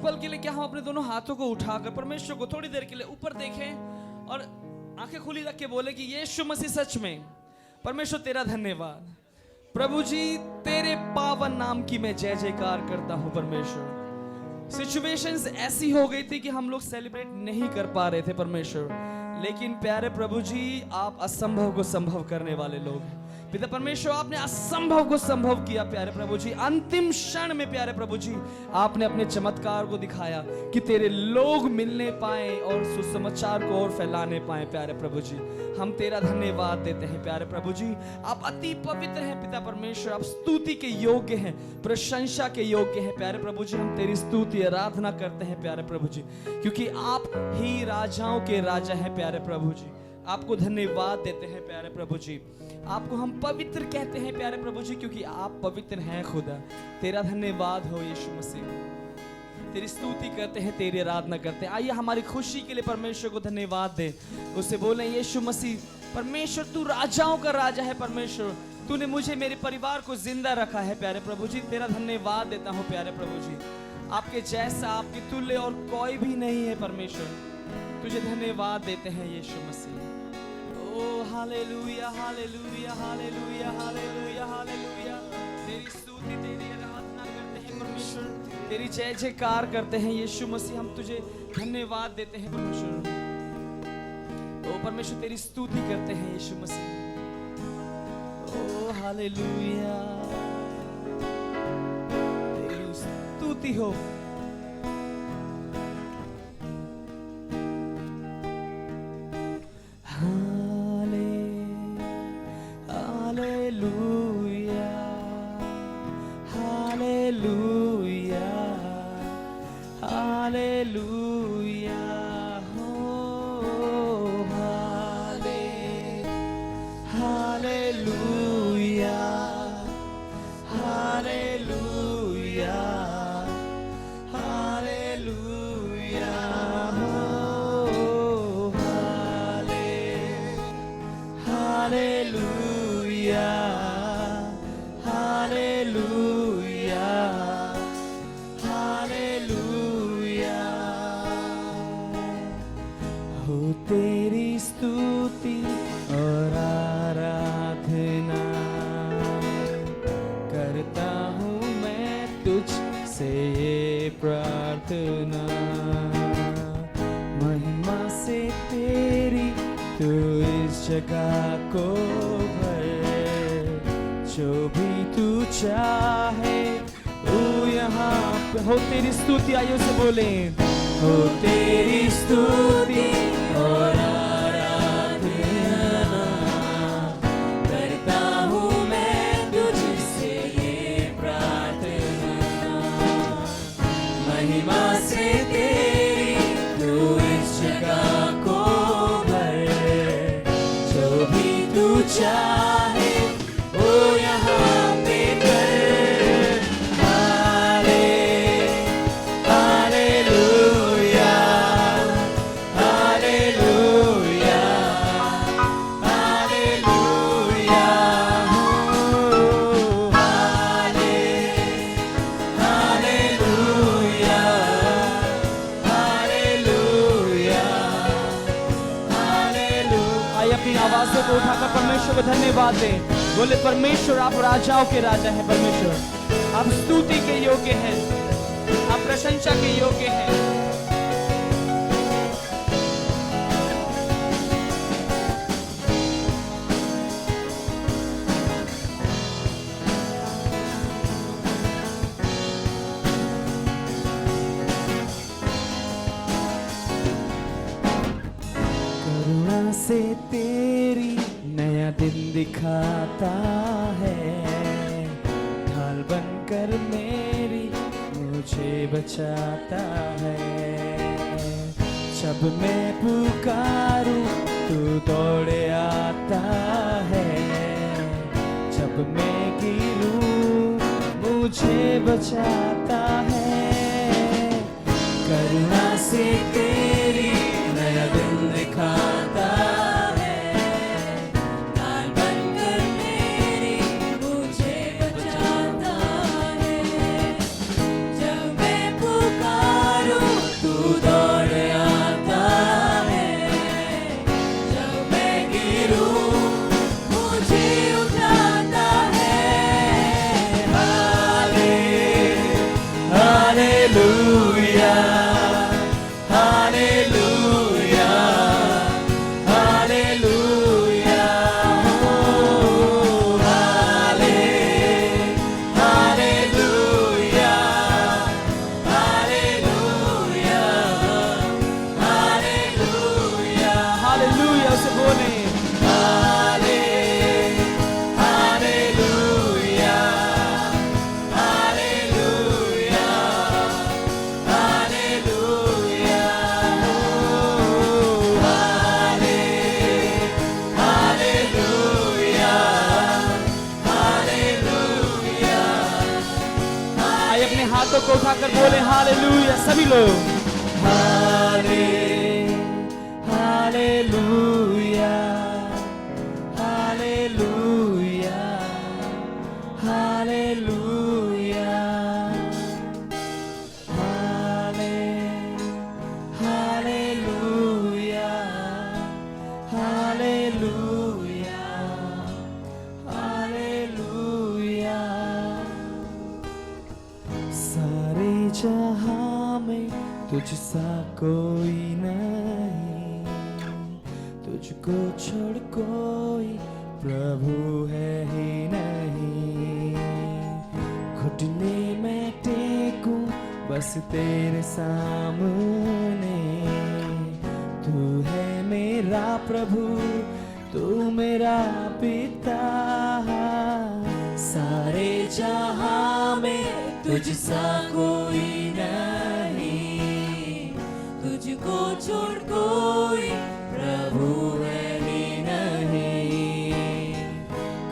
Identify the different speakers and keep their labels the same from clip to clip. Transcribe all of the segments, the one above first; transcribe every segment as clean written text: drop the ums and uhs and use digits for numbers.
Speaker 1: पल के लिए क्या हम अपने दोनों हाथों को उठाकर परमेश्वर को थोड़ी देर के लिए ऊपर देखें और आंखें खुली रख के बोले कि यीशु मसीह सच में परमेश्वर तेरा धन्यवाद। प्रभु जी तेरे पावन नाम की मैं जय जयकार करता हूं। परमेश्वर सिचुएशंस ऐसी हो गई थी कि हम लोग सेलिब्रेट नहीं कर पा रहे थे परमेश्वर, लेकिन प्यारे प्रभु जी आप असंभव को संभव करने वाले लोग हैं। पिता परमेश्वर आपने असंभव को संभव किया प्यारे प्रभु जी। अंतिम क्षण में प्यारे प्रभु जी आपने अपने चमत्कार को दिखाया कि तेरे लोग मिलने पाए और सुसमाचार को और फैलाने पाए। प्यारे प्रभु जी हम तेरा धन्यवाद देते हैं। प्यारे प्रभु जी आप अति पवित्र हैं पिता परमेश्वर, आप स्तुति के योग्य हैं, प्रशंसा के योग्य हैं। प्यारे प्रभु जी हम तेरी स्तुति आराधना करते हैं प्यारे प्रभु जी, क्योंकि आप ही राजाओं के राजा हैं। प्यारे प्रभु जी आपको धन्यवाद देते हैं प्यारे प्रभु जी। आपको हम पवित्र कहते हैं प्यारे प्रभु जी, क्योंकि आप पवित्र हैं खुदा। तेरा धन्यवाद हो यीशु मसीह, तेरी स्तुति करते हैं, तेरी आराधना करते हैं। आइए हमारी खुशी के लिए परमेश्वर को धन्यवाद दे, उससे बोलें यीशु मसीह परमेश्वर तू राजाओं का राजा है। परमेश्वर तूने मुझे मेरे परिवार को जिंदा रखा है प्यारे प्रभु जी, तेरा धन्यवाद देता हूँ प्यारे प्रभु जी। आपके जैसा आपके तुल्य और कोई भी नहीं है परमेश्वर, तुझे धन्यवाद देते हैं यीशु मसीह। ओ हालेलुया हालेलुया हालेलुया हालेलुया हालेलुया। तेरी स्तुति तेरी आराधना करते हैं परमेश्वर, तेरी जय जयकार करते हैं यीशु मसीह। हम तुझे धन्यवाद देते हैं परमेश्वर। ओ परमेश्वर तेरी स्तुति करते हैं यीशु मसीह। ओ हालेलुया तेरी स्तुति हो। तेरी स्तुति और आराधना करता हूँ मैं तुझसे ये प्रार्थना, महिमा से तेरी तू इस जगह को भर, जो भी तू चाहे वो यहाँ पे हो। तेरी स्तुति आइए से बोले हो तेरी स्तुति और आराधना करता हूँ मैं तुझसे ये प्रार्थना, महिमा से तेरी तू इस जगह को भर, जो भी तू चाहे वो यहाँ पे कर। उठाकर परमेश्वर को धन्यवाद दे, बोले परमेश्वर आप राजाओं के राजा हैं। परमेश्वर आप स्तुति के योग्य हैं, आप प्रशंसा के योग्य हैं। करुणा से तेरी नया दिन दिखाता है, ढाल बनकर मेरी मुझे बचाता है। जब मैं पुकारूं तू दौड़े आता है, जब मैं गिरूं मुझे बचाता है। करुणा से तेरी नया दिन दिखाता है, ढाल बनकर मेरी मुझे बचाता है। जब मैं पुकार हाथों को उठाकर बोले हालेलुया सभी लोग। हाले हालेलुया हालेलुया हालेलुया हाले हालेलुया हालेलुया हालेलुया। सारे जहां में तुझसा कोई नहीं, तुझको छोड़ कोई प्रभु है ही नहीं। घुटने में टेकूं बस तेरे सामने, तू है मेरा प्रभु, तू मेरा पिता। सारे जहां में तुझसा कोई नहीं, तुझको छोड़ कोई प्रभु है ही नहीं।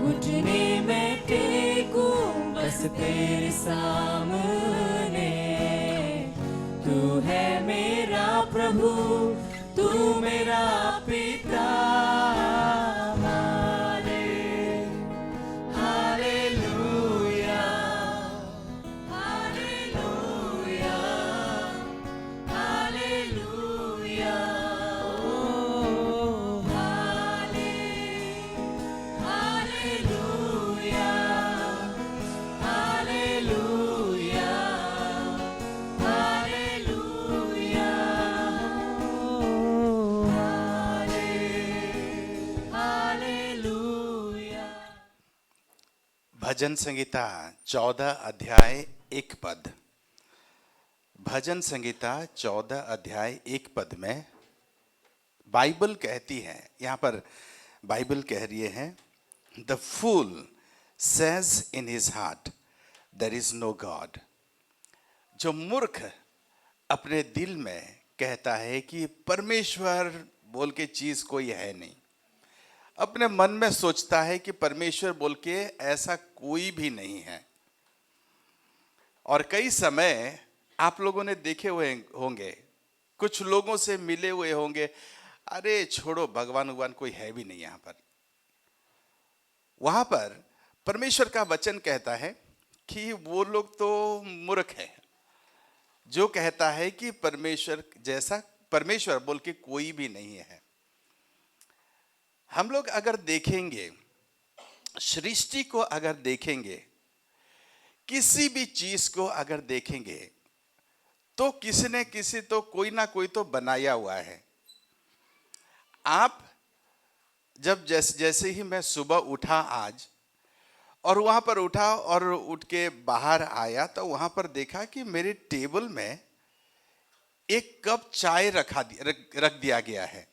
Speaker 1: घुटने में टेकूं बस तेरे सामने, तू है मेरा प्रभु, तू मेरा पिता।
Speaker 2: भजन संगीता 14 अध्याय 1 पद। भजन संगीता 14 अध्याय 1 पद में बाइबल कहती है, यहाँ पर बाइबल कह रही है, the fool says in his heart there is no God. जो मूर्ख अपने दिल में कहता है कि परमेश्वर बोल के चीज कोई है नहीं, अपने मन में सोचता है कि परमेश्वर बोल के ऐसा कोई भी नहीं है। और कई समय आप लोगों ने देखे हुए होंगे, कुछ लोगों से मिले हुए होंगे, अरे छोड़ो भगवान कोई है भी नहीं यहाँ पर। वहां पर परमेश्वर का वचन कहता है कि वो लोग तो मूर्ख है जो कहता है कि परमेश्वर जैसा परमेश्वर बोल के कोई भी नहीं है। हम लोग अगर देखेंगे, सृष्टि को अगर देखेंगे, किसी भी चीज को अगर देखेंगे, तो किसी ने किसी तो कोई ना कोई तो बनाया हुआ है। आप जब जैसे ही मैं सुबह उठा आज, और वहां पर उठा और उठ के बाहर आया, तो वहां पर देखा कि मेरे टेबल में एक कप चाय रख दिया गया है,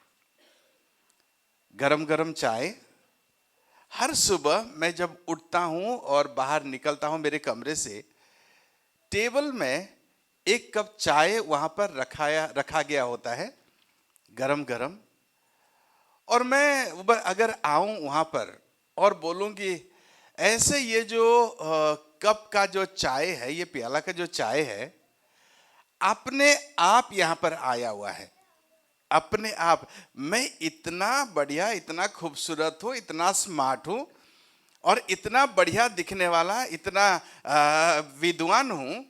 Speaker 2: गरम गरम चाय। हर सुबह मैं जब उठता हूं और बाहर निकलता हूं मेरे कमरे से, टेबल में एक कप चाय वहां पर रखा गया होता है, गरम गरम। और मैं अगर आऊं वहां पर और बोलूंगी ऐसे, ये जो कप का जो चाय है, ये प्याला का जो चाय है, अपने आप यहां पर आया हुआ है, अपने आप। मैं इतना बढ़िया, इतना खूबसूरत हूं, इतना स्मार्ट हूं और इतना बढ़िया दिखने वाला, इतना विद्वान हूं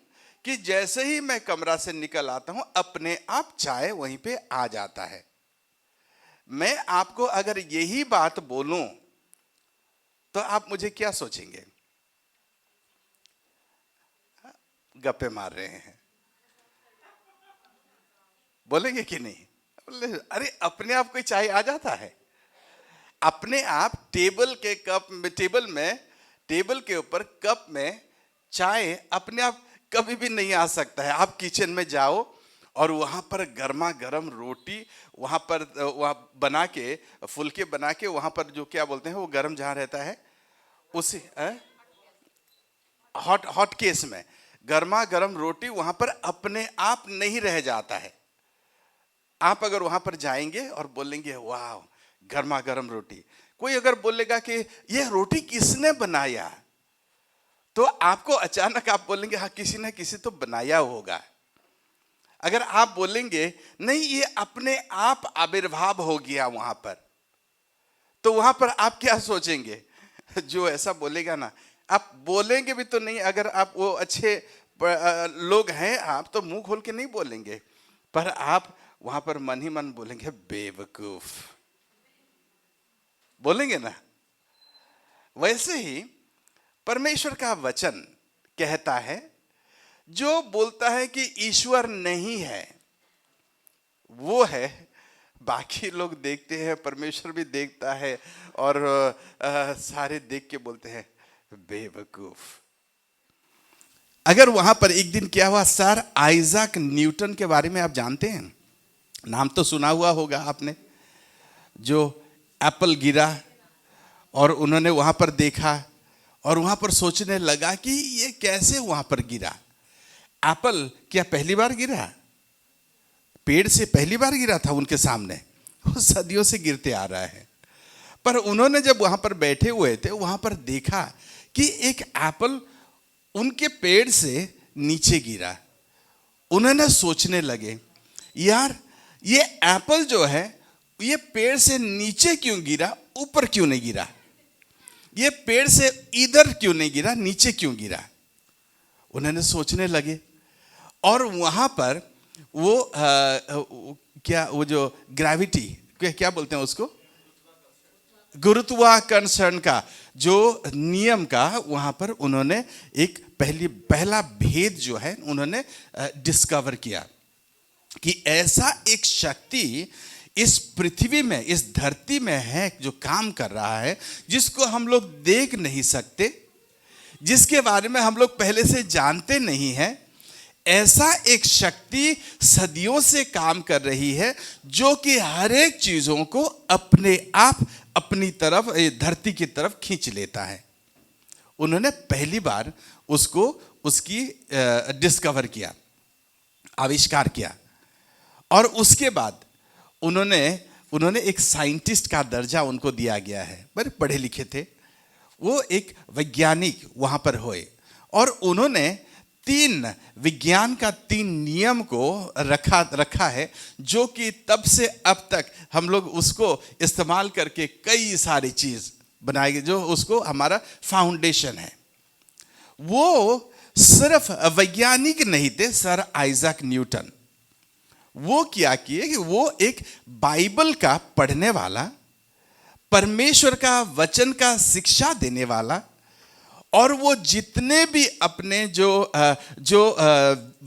Speaker 2: कि जैसे ही मैं कमरा से निकल आता हूं, अपने आप चाय वहीं पे आ जाता है। मैं आपको अगर यही बात बोलूं तो आप मुझे क्या सोचेंगे? गप्पे मार रहे हैं, बोलेंगे कि नहीं? अरे अपने आप कोई चाय आ जाता है, अपने आप टेबल के ऊपर कप में चाय अपने आप कभी भी नहीं आ सकता है। आप किचन में जाओ और वहां पर गर्मा गर्म रोटी वहां बना के, फुलके बना के, वहां पर जो क्या बोलते हैं वो गर्म जहां रहता है उसी हॉट केस में गर्मा गर्म रोटी वहां पर अपने आप नहीं रह जाता है। आप अगर वहां पर जाएंगे और बोलेंगे वाह गर्मा गर्म रोटी, कोई अगर बोलेगा कि यह रोटी किसने बनाया, तो आपको अचानक आप बोलेंगे हाँ किसी ना किसी तो बनाया होगा। अगर आप बोलेंगे नहीं ये अपने आप आविर्भाव हो गया वहां पर, तो वहां पर आप क्या सोचेंगे? जो ऐसा बोलेगा ना, आप बोलेंगे भी तो नहीं। अगर आप वो अच्छे लोग हैं आप तो मुंह खोल के नहीं बोलेंगे, पर आप वहां पर मन ही मन बोलेंगे बेवकूफ, बोलेंगे ना। वैसे ही परमेश्वर का वचन कहता है, जो बोलता है कि ईश्वर नहीं है वो है, बाकी लोग देखते हैं, परमेश्वर भी देखता है और सारे देख के बोलते हैं बेवकूफ। अगर वहां पर एक दिन क्या हुआ, सर आइजैक न्यूटन के बारे में आप जानते हैं? नाम तो सुना हुआ होगा आपने। जो एप्पल गिरा और उन्होंने वहां पर देखा और वहां पर सोचने लगा कि ये कैसे वहां पर गिरा। एप्पल क्या पहली बार गिरा? पेड़ से पहली बार गिरा था उनके सामने? वो सदियों से गिरते आ रहा है। पर उन्होंने जब वहां पर बैठे हुए थे, वहां पर देखा कि एक एप्पल उनके पेड़ से नीचे गिरा। उन्होंने सोचने लगे, यार ये एप्पल जो है ये पेड़ से नीचे क्यों गिरा, ऊपर क्यों नहीं गिरा? ये पेड़ से इधर क्यों नहीं गिरा, नीचे क्यों गिरा? उन्होंने सोचने लगे और वहां पर वो क्या, वो जो ग्रेविटी क्या बोलते हैं उसको, गुरुत्वाकर्षण का जो नियम का वहां पर उन्होंने एक पहला भेद जो है उन्होंने डिस्कवर किया कि ऐसा एक शक्ति इस पृथ्वी में, इस धरती में है जो काम कर रहा है, जिसको हम लोग देख नहीं सकते, जिसके बारे में हम लोग पहले से जानते नहीं हैं। ऐसा एक शक्ति सदियों से काम कर रही है जो कि हर एक चीजों को अपने आप अपनी तरफ, धरती की तरफ खींच लेता है। उन्होंने पहली बार उसकी डिस्कवर किया, आविष्कार किया। और उसके बाद उन्होंने एक साइंटिस्ट का दर्जा उनको दिया गया है। बड़े पढ़े लिखे थे वो, एक वैज्ञानिक वहां पर हुए और उन्होंने विज्ञान का 3 नियम को रखा है, जो कि तब से अब तक हम लोग उसको इस्तेमाल करके कई सारी चीज बनाएंगे, जो उसको हमारा फाउंडेशन है। वो सिर्फ वैज्ञानिक नहीं थे सर आइजैक न्यूटन। वो क्या किए कि वो एक बाइबल का पढ़ने वाला, परमेश्वर का वचन का शिक्षा देने वाला, और वो जितने भी अपने जो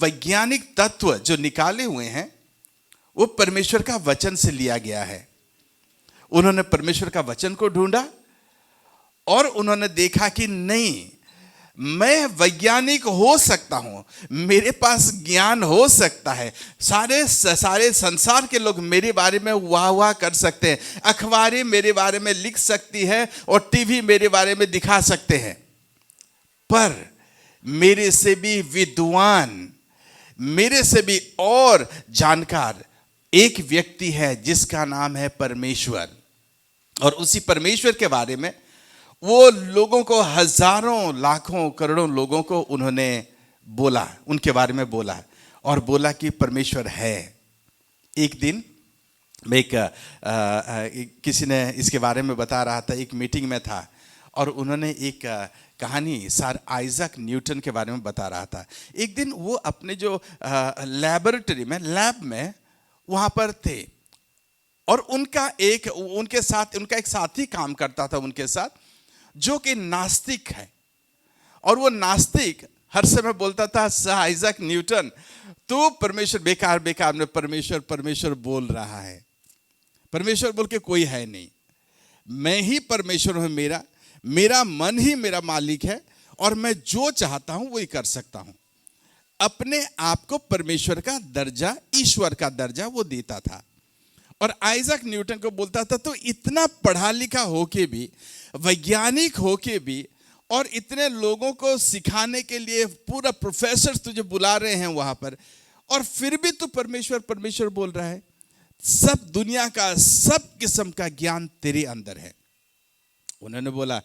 Speaker 2: वैज्ञानिक तत्व जो निकाले हुए हैं वो परमेश्वर का वचन से लिया गया है। उन्होंने परमेश्वर का वचन को ढूंढा और उन्होंने देखा कि नहीं, मैं वैज्ञानिक हो सकता हूं, मेरे पास ज्ञान हो सकता है, सारे संसार के लोग मेरे बारे में वाह वाह कर सकते हैं, अखबारें मेरे बारे में लिख सकती है और टीवी मेरे बारे में दिखा सकते हैं, पर मेरे से भी विद्वान, मेरे से भी और जानकार एक व्यक्ति है जिसका नाम है परमेश्वर। और उसी परमेश्वर के बारे में वो लोगों को, हजारों लाखों करोड़ों लोगों को उन्होंने बोला, उनके बारे में बोला और बोला कि परमेश्वर है। एक दिन मैं किसी ने इसके बारे में बता रहा था, एक मीटिंग में था और उन्होंने एक कहानी सर आइजैक न्यूटन के बारे में बता रहा था। एक दिन वो अपने जो लैबोरेटरी में, लैब में वहां पर थे और उनका एक साथी काम करता था उनके साथ, जो कि नास्तिक है। और वो नास्तिक हर समय बोलता था, सर आइजैक न्यूटन तू परमेश्वर बेकार में परमेश्वर बोल रहा है, परमेश्वर बोल के कोई है नहीं, मैं ही परमेश्वर हूं, मेरा मन ही मेरा मालिक है और मैं जो चाहता हूं वही कर सकता हूं। अपने आप को परमेश्वर का दर्जा, ईश्वर का दर्जा वो देता था। और आइजैक न्यूटन को बोलता था, तो इतना पढ़ा लिखा होके भी, वैज्ञानिक होके भी, और इतने लोगों को सिखाने के लिए पूरा प्रोफेसर तुझे बुला रहे हैं वहां पर, और फिर भी तू परमेश्वर बोल रहा है। सब दुनिया का, सब किस्म का ज्ञान तेरे अंदर है। उन्होंने बोला,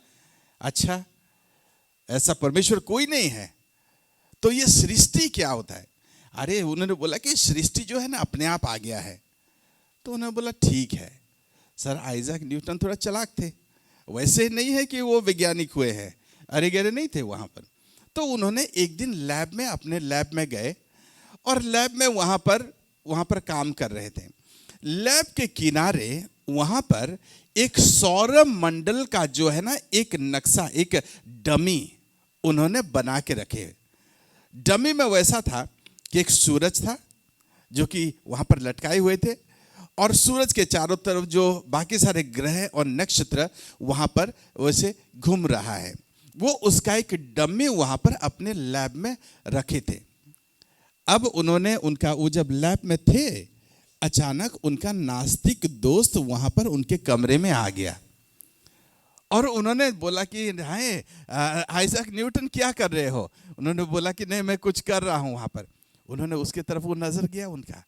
Speaker 2: अच्छा ऐसा परमेश्वर कोई नहीं है। तो ये सृष्टि क्या होता है? अरे उन्होंने बोला कि सृष्टि जो है ना अपने आप आ गया है। तो उन्होंने बोला ठीक है। सर आइजैक न्यूटन थोड़ा चालाक थे, वैसे नहीं है कि वो वैज्ञानिक हुए हैं, अरे गहरे नहीं थे वहाँ पर। तो उन्होंने एक दिन लैब में, अपने लैब में गए और लैब में वहाँ पर काम कर रहे थे। लैब के किनारे वहाँ पर एक सौर मंडल का जो है ना एक नक्शा, एक डमी उन्होंने बना के रखे। डमी में वैसा था कि एक सूरज था जो कि वहाँ पर लटकाए हुए थे, और सूरज के चारों तरफ जो बाकी सारे ग्रह और नक्षत्र वहाँ पर वैसे घूम रहा है। वो उसका एक डमी वहाँ पर अपने लैब में रखे थे। अब उन्होंने वो जब लैब में थे, अचानक उनका नास्तिक दोस्त वहाँ पर उनके कमरे में आ गया और उन्होंने बोला कि हाय आइजैक न्यूटन क्या कर रहे हो? उन्होंने बोला कि नहीं मैं कुछ कर रहा हूँ वहाँ पर। उन्होंने उसके तरफ वो नजर गया उनका,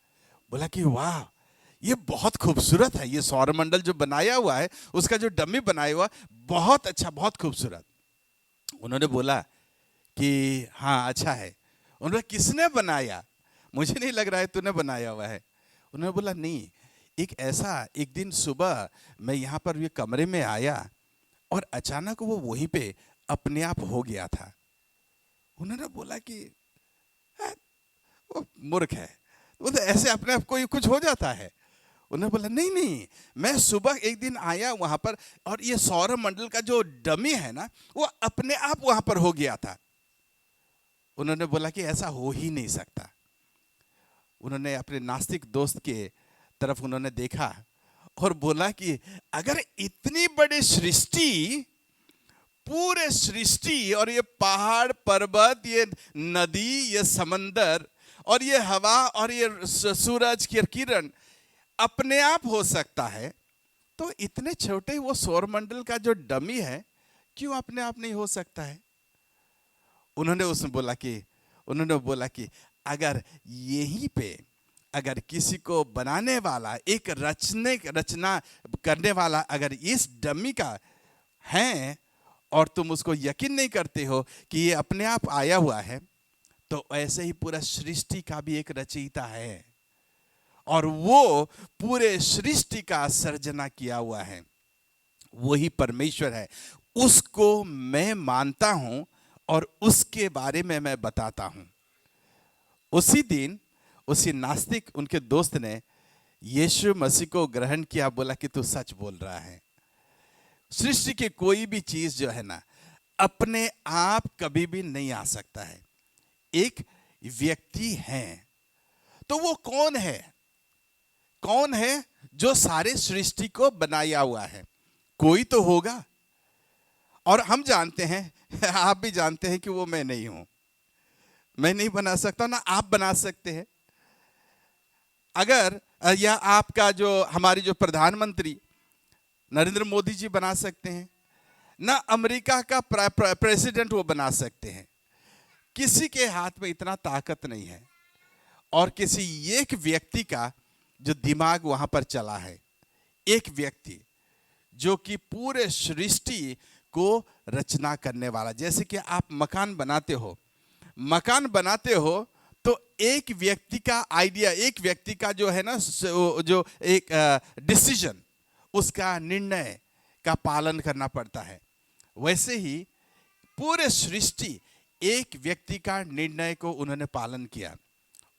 Speaker 2: बोला कि वाह ये बहुत खूबसूरत है, ये सौरमंडल जो बनाया हुआ है, उसका जो डमी बनाया हुआ बहुत अच्छा, बहुत खूबसूरत। उन्होंने बोला कि हाँ अच्छा है। उन्होंने किसने बनाया? मुझे नहीं लग रहा है तूने बनाया हुआ है। उन्होंने बोला नहीं, एक दिन सुबह मैं यहाँ पर ये कमरे में आया और अचानक वो वहीं पे अपने आप हो गया था। उन्होंने बोला कि वो मूर्ख है, वो तो ऐसे अपने आप को कुछ हो जाता है। उन्होंने बोला नहीं नहीं, मैं सुबह एक दिन आया वहां पर और ये सौर मंडल का जो डमी है ना वो अपने आप वहां पर हो गया था। उन्होंने बोला कि ऐसा हो ही नहीं सकता। उन्होंने अपने नास्तिक दोस्त के तरफ उन्होंने देखा और बोला कि अगर इतनी बड़ी सृष्टि, पूरे सृष्टि और ये पहाड़ पर्वत, ये नदी, ये समंदर और ये हवा और ये सूरज की किरण अपने आप हो सकता है, तो इतने छोटे वो सौरमंडल का जो डमी है क्यों अपने आप नहीं हो सकता है? उन्होंने बोला कि अगर यहीं पे अगर किसी को बनाने वाला, एक रचना करने वाला अगर इस डमी का है और तुम उसको यकीन नहीं करते हो कि ये अपने आप आया हुआ है, तो ऐसे ही पूरा सृष्टि का भी एक रचयिता है और वो पूरे सृष्टि का सर्जना किया हुआ है, वही परमेश्वर है। उसको मैं मानता हूं और उसके बारे में मैं बताता हूं। उसी दिन उसी नास्तिक उनके दोस्त ने यीशु मसीह को ग्रहण किया, बोला कि तू सच बोल रहा है। सृष्टि की कोई भी चीज जो है ना अपने आप कभी भी नहीं आ सकता है। एक व्यक्ति है, तो वो कौन है? कौन है जो सारे सृष्टि को बनाया हुआ है? कोई तो होगा। और हम जानते हैं, आप भी जानते हैं कि वो मैं नहीं हूं। मैं नहीं बना सकता, ना आप बना सकते हैं। अगर या आपका जो हमारी जो प्रधानमंत्री नरेंद्र मोदी जी बना सकते हैं, ना अमेरिका का प्रेसिडेंट वो बना सकते हैं। किसी के हाथ में इतना ताकत नहीं है। और किसी एक व्यक्ति का जो दिमाग वहां पर चला है, एक व्यक्ति जो कि पूरे सृष्टि को रचना करने वाला। जैसे कि आप मकान बनाते हो तो एक व्यक्ति का आइडिया, एक व्यक्ति का जो है ना जो एक डिसीजन, उसका निर्णय का पालन करना पड़ता है। वैसे ही पूरे सृष्टि एक व्यक्ति का निर्णय को उन्होंने पालन किया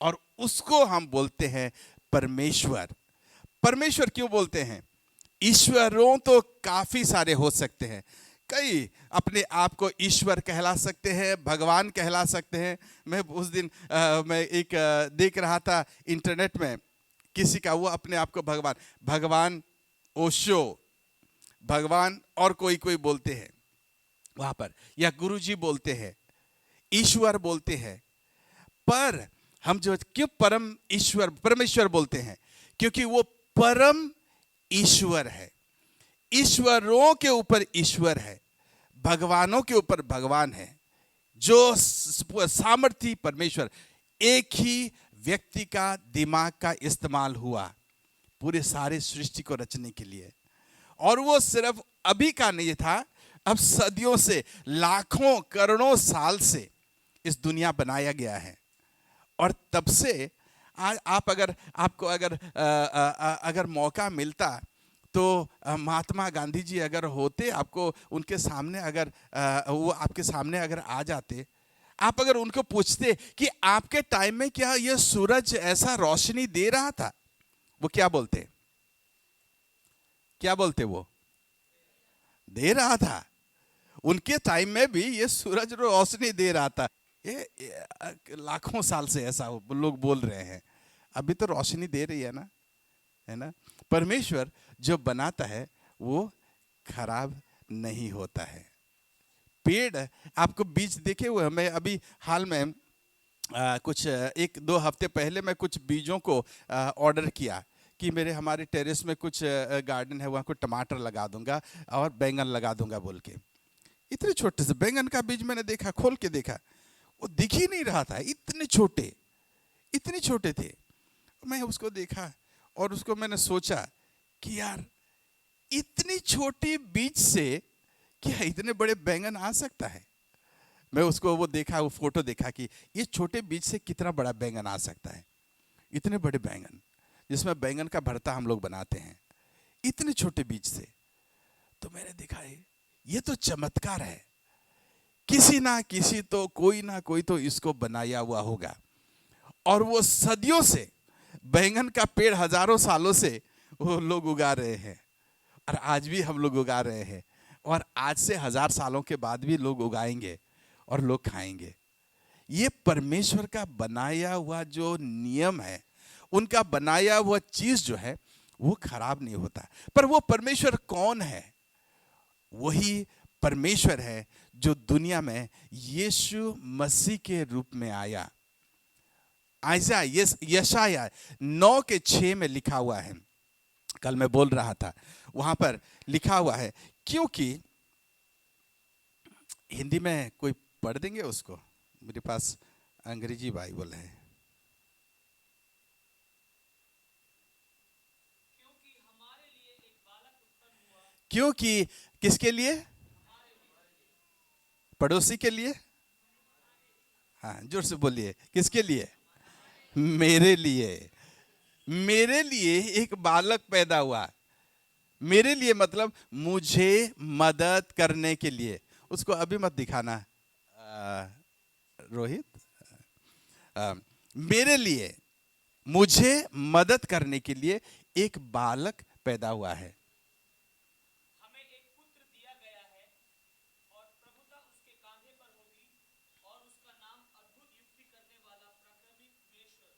Speaker 2: और उसको हम बोलते हैं परमेश्वर। परमेश्वर क्यों बोलते हैं? ईश्वरों तो काफी सारे हो सकते हैं, कई अपने आप को ईश्वर कहला सकते हैं, भगवान कहला सकते हैं। मैं उस दिन मैं एक देख रहा था इंटरनेट में, किसी का वो अपने आप को भगवान ओशो, भगवान और कोई बोलते हैं वहां पर, या गुरुजी बोलते हैं, ईश्वर बोलते हैं। पर हम जो क्यों परमेश्वर बोलते हैं? क्योंकि वो परम ईश्वर है। ईश्वरों के ऊपर ईश्वर है, भगवानों के ऊपर भगवान है। जो सामर्थी परमेश्वर, एक ही व्यक्ति का दिमाग का इस्तेमाल हुआ पूरे सारे सृष्टि को रचने के लिए। और वो सिर्फ अभी का नहीं था, अब सदियों से, लाखों करोड़ों साल से इस दुनिया बनाया गया है। और तब से आज आप अगर आपको अगर मौका मिलता तो महात्मा गांधी जी अगर होते, आपको उनके सामने अगर वो आपके सामने अगर आ जाते, आप अगर उनको पूछते कि आपके टाइम में क्या ये सूरज ऐसा रोशनी दे रहा था, वो क्या बोलते? क्या बोलते? वो दे रहा था। उनके टाइम में भी ये सूरज रोशनी दे रहा था। ये लाखों साल से ऐसा लोग बोल रहे हैं, अभी तो रोशनी दे रही है ना, है ना। परमेश्वर जो बनाता है वो खराब नहीं होता है। पेड़ आपको बीज देखे हुए, मैं अभी हाल में कुछ 1-2 हफ्ते पहले मैं कुछ बीजों को ऑर्डर किया कि मेरे हमारे टेरेस में कुछ गार्डन है, वहाँ को टमाटर लगा दूंगा और बैंगन लगा दूंगा बोल के। इतने छोटे से बैंगन का बीज मैंने देखा, खोल के देखा, वो दिख ही नहीं रहा था, इतने छोटे थे। मैं उसको देखा और उसको मैंने सोचा कि यार इतनी छोटी बीज से क्या इतने बड़े बैंगन आ सकता है। मैं उसको वो देखा, वो फोटो देखा कि ये छोटे बीज से कितना बड़ा बैंगन आ सकता है। इतने बड़े बैंगन, जिसमें बैंगन का भरता हम लोग बनाते हैं, इतने छोटे बीज से। तो मैंने देखा ये तो चमत्कार है, किसी ना किसी तो कोई ना कोई तो इसको बनाया हुआ होगा। और वो सदियों से, बैंगन का पेड़ हजारों सालों से वो लोग उगा रहे हैं, और आज भी हम लोग उगा रहे हैं, और आज से 1000 सालों के बाद भी लोग उगाएंगे और लोग खाएंगे। ये परमेश्वर का बनाया हुआ जो नियम है, उनका बनाया हुआ चीज जो है वो खराब नहीं होता। पर वो परमेश्वर कौन है? वही परमेश्वर है जो दुनिया में यीशु मसीह के रूप में आया। यशाया 9:6 में लिखा हुआ है, कल मैं बोल रहा था, वहां पर लिखा हुआ है, क्योंकि हिंदी में कोई पढ़ देंगे उसको, मेरे पास अंग्रेजी बाइबल है। क्योंकि किसके लिए? पड़ोसी के लिए? हाँ, जोर से बोलिए, किसके लिए? मेरे लिए। मेरे लिए एक बालक पैदा हुआ। मेरे लिए मतलब मुझे मदद करने के लिए। उसको अभी मत दिखाना रोहित। मेरे लिए, मुझे मदद करने के लिए एक बालक पैदा हुआ है।
Speaker 1: हमें एक पुत्र दिया गया है और प्रभुता उसके कांधे पर होगी, और उसका नाम अद्भुत युक्ति करने वाला, पराक्रमी परमेश्वर,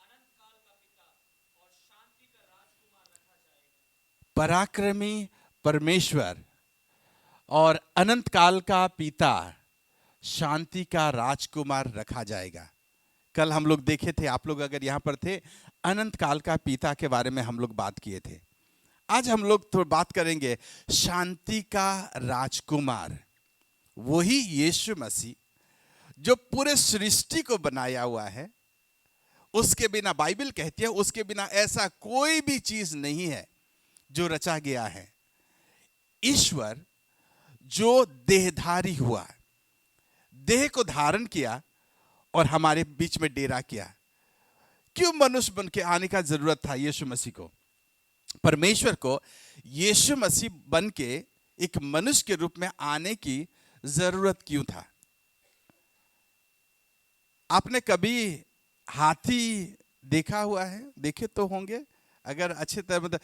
Speaker 1: अनंत काल का पिता और शांति का राजकुमार रखा जाएगा।
Speaker 2: पराक्रमी परमेश्वर और अनंत काल का पिता, शांति का राजकुमार रखा जाएगा। कल हम लोग देखे थे, आप लोग अगर यहां पर थे, अनंत काल का पिता के बारे में हम लोग बात किए थे। आज हम लोग थोड़ा बात करेंगे शांति का राजकुमार, वही यीशु मसीह जो पूरे सृष्टि को बनाया हुआ है। उसके बिना, बाइबल कहती है, उसके बिना ऐसा कोई भी चीज नहीं है जो रचा गया है। ईश्वर जो देहधारी हुआ, देह को धारण किया और हमारे बीच में डेरा किया। क्यों मनुष्य बन के आने का जरूरत था यीशु मसीह को? परमेश्वर को यीशु मसीह बन के एक मनुष्य के रूप में आने की जरूरत क्यों था? आपने कभी हाथी देखा हुआ है? देखे तो होंगे, अगर अच्छे तरह मतलब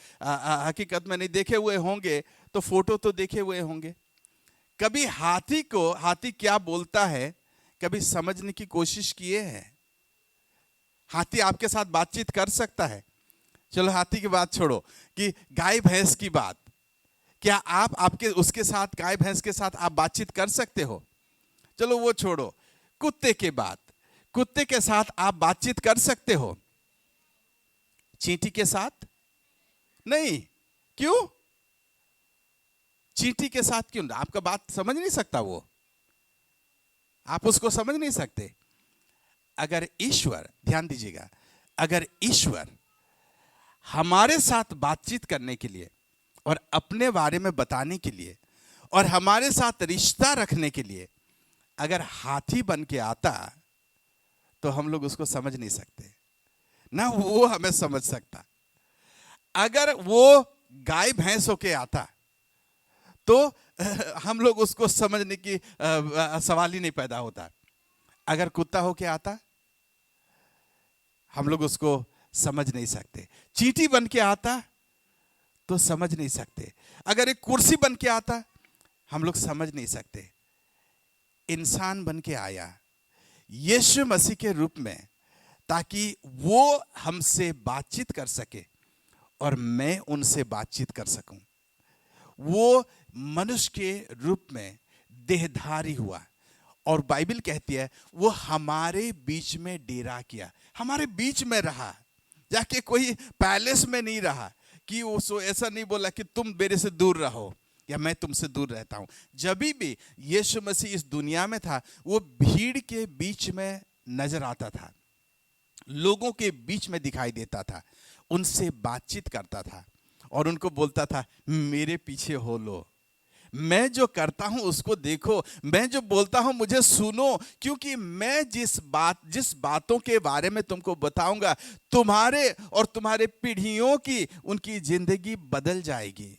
Speaker 2: हकीकत में नहीं देखे हुए होंगे तो फोटो तो देखे हुए होंगे। कभी हाथी क्या बोलता है कभी समझने की कोशिश किए हैं? हाथी आपके साथ बातचीत कर सकता है? चलो हाथी की बात छोड़ो, कि गाय भैंस की बात, क्या आपके उसके साथ, गाय भैंस के साथ आप बातचीत कर सकते हो? चलो वो छोड़ो, कुत्ते की बात, कुत्ते के साथ आप बातचीत कर सकते हो? चींटी के साथ नहीं। क्यों? चींटी के साथ क्यों? आपका बात समझ नहीं सकता वो, आप उसको समझ नहीं सकते। अगर ईश्वर, ध्यान दीजिएगा, अगर ईश्वर हमारे साथ बातचीत करने के लिए और अपने बारे में बताने के लिए और हमारे साथ रिश्ता रखने के लिए अगर हाथी बन के आता तो हम लोग उसको समझ नहीं सकते, ना वो हमें समझ सकता। अगर वो गाय भैंस होके आता तो हम लोग उसको समझने की सवाल ही नहीं पैदा होता। अगर कुत्ता होके आता हम लोग उसको समझ नहीं सकते। चींटी बन के आता तो समझ नहीं सकते। अगर एक कुर्सी बन के आता हम लोग समझ नहीं सकते। इंसान बन के आया यीशु मसीह के रूप में ताकि वो हमसे बातचीत कर सके और मैं उनसे बातचीत कर सकूं। वो मनुष्य के रूप में देहधारी हुआ और बाइबल कहती है वो हमारे बीच में डेरा किया, हमारे बीच में रहा। जाके कोई पैलेस में नहीं रहा कि वो ऐसा नहीं बोला कि तुम मेरे से दूर रहो या मैं तुमसे दूर रहता हूं। जब भी यीशु मसीह इस दुनिया में था वो भीड़ के बीच में नजर आता था, लोगों के बीच में दिखाई देता था, उनसे बातचीत करता था और उनको बोलता था मेरे पीछे हो लो, मैं जो करता हूं उसको देखो, मैं जो बोलता हूं मुझे सुनो, क्योंकि मैं जिस बातों के बारे में तुमको बताऊंगा तुम्हारे और तुम्हारे पीढ़ियों की उनकी जिंदगी बदल जाएगी।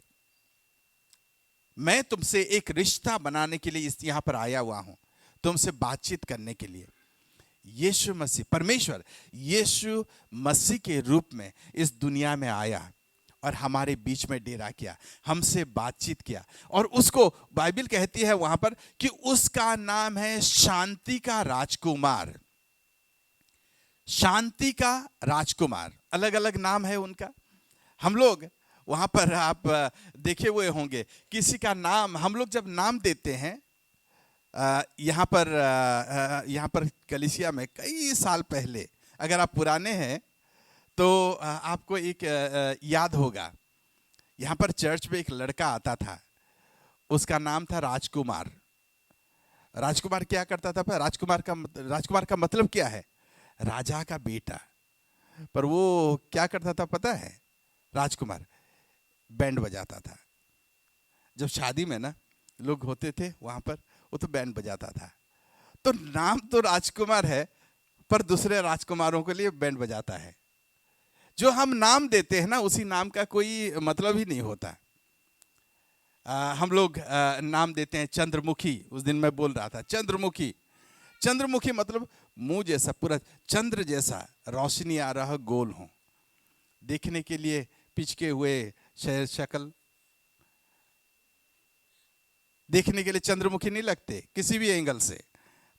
Speaker 2: मैं तुमसे एक रिश्ता बनाने के लिए यहां पर आया हुआ हूं, तुमसे बातचीत करने के लिए। यीशु मसीह परमेश्वर यीशु मसीह के रूप में इस दुनिया में आया और हमारे बीच में डेरा किया, हमसे बातचीत किया। और उसको बाइबल कहती है वहां पर कि उसका नाम है शांति का राजकुमार। शांति का राजकुमार, अलग अलग नाम है उनका। हम लोग वहां पर आप देखे हुए होंगे किसी का नाम, हम लोग जब नाम देते हैं यहाँ पर कलीसिया में कई साल पहले, अगर आप पुराने हैं तो आपको एक याद होगा, यहाँ पर चर्च में एक लड़का आता था, उसका नाम था राजकुमार। राजकुमार क्या करता था? राजकुमार का मतलब क्या है? राजा का बेटा। पर वो क्या करता था पता है? राजकुमार बैंड बजाता था। जब शादी में ना लोग होते थे वहां पर, वो तो बैंड बजाता था। तो नाम तो राजकुमार है पर दूसरे राजकुमारों के लिए बैंड बजाता है। जो हम नाम देते हैं ना उसी नाम का कोई मतलब ही नहीं होता। हम लोग नाम देते हैं चंद्रमुखी। उस दिन मैं बोल रहा था चंद्रमुखी। चंद्रमुखी मतलब मुंह जैसा, पूरा चंद्र जैसा रोशनी आ रहा गोल हो, देखने के लिए पिचके हुए शक्ल, देखने के लिए चंद्रमुखी नहीं लगते किसी भी एंगल से,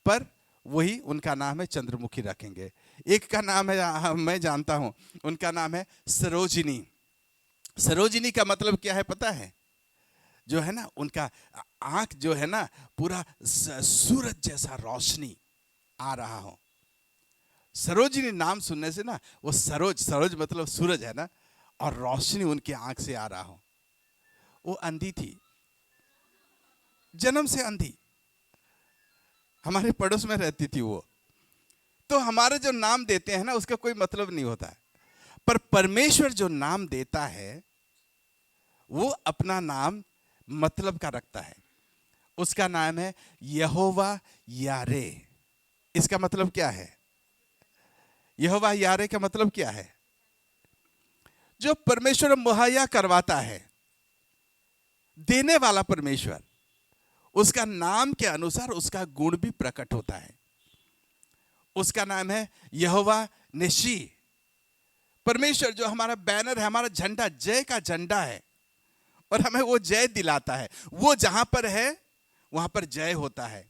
Speaker 2: पर वही उनका नाम है, चंद्रमुखी रखेंगे। एक का नाम है मैं जानता हूं, उनका नाम है सरोजिनी। सरोजिनी का मतलब क्या है पता है? जो है ना उनका आंख जो है ना पूरा सूरज जैसा रोशनी आ रहा हो। सरोजिनी नाम सुनने से ना वो सरोज मतलब सूरज है ना, और रोशनी उनकी आंख से आ रहा हो। वो अंधी थी, जन्म से अंधी, हमारे पड़ोस में रहती थी वो। तो हमारे जो नाम देते हैं ना उसका कोई मतलब नहीं होता है, पर परमेश्वर जो नाम देता है वो अपना नाम मतलब का रखता है। उसका नाम है यहोवा यारे। इसका मतलब क्या है? यहोवा यारे का मतलब क्या है? जो परमेश्वर मुहैया करवाता है, देने वाला परमेश्वर, उसका नाम के अनुसार उसका गुण भी प्रकट होता है। उसका नाम है यहोवा निशी। परमेश्वर जो हमारा बैनर है, हमारा झंडा, जय का झंडा है, और हमें वो जय दिलाता है। वो जहां पर है वहां पर जय होता है।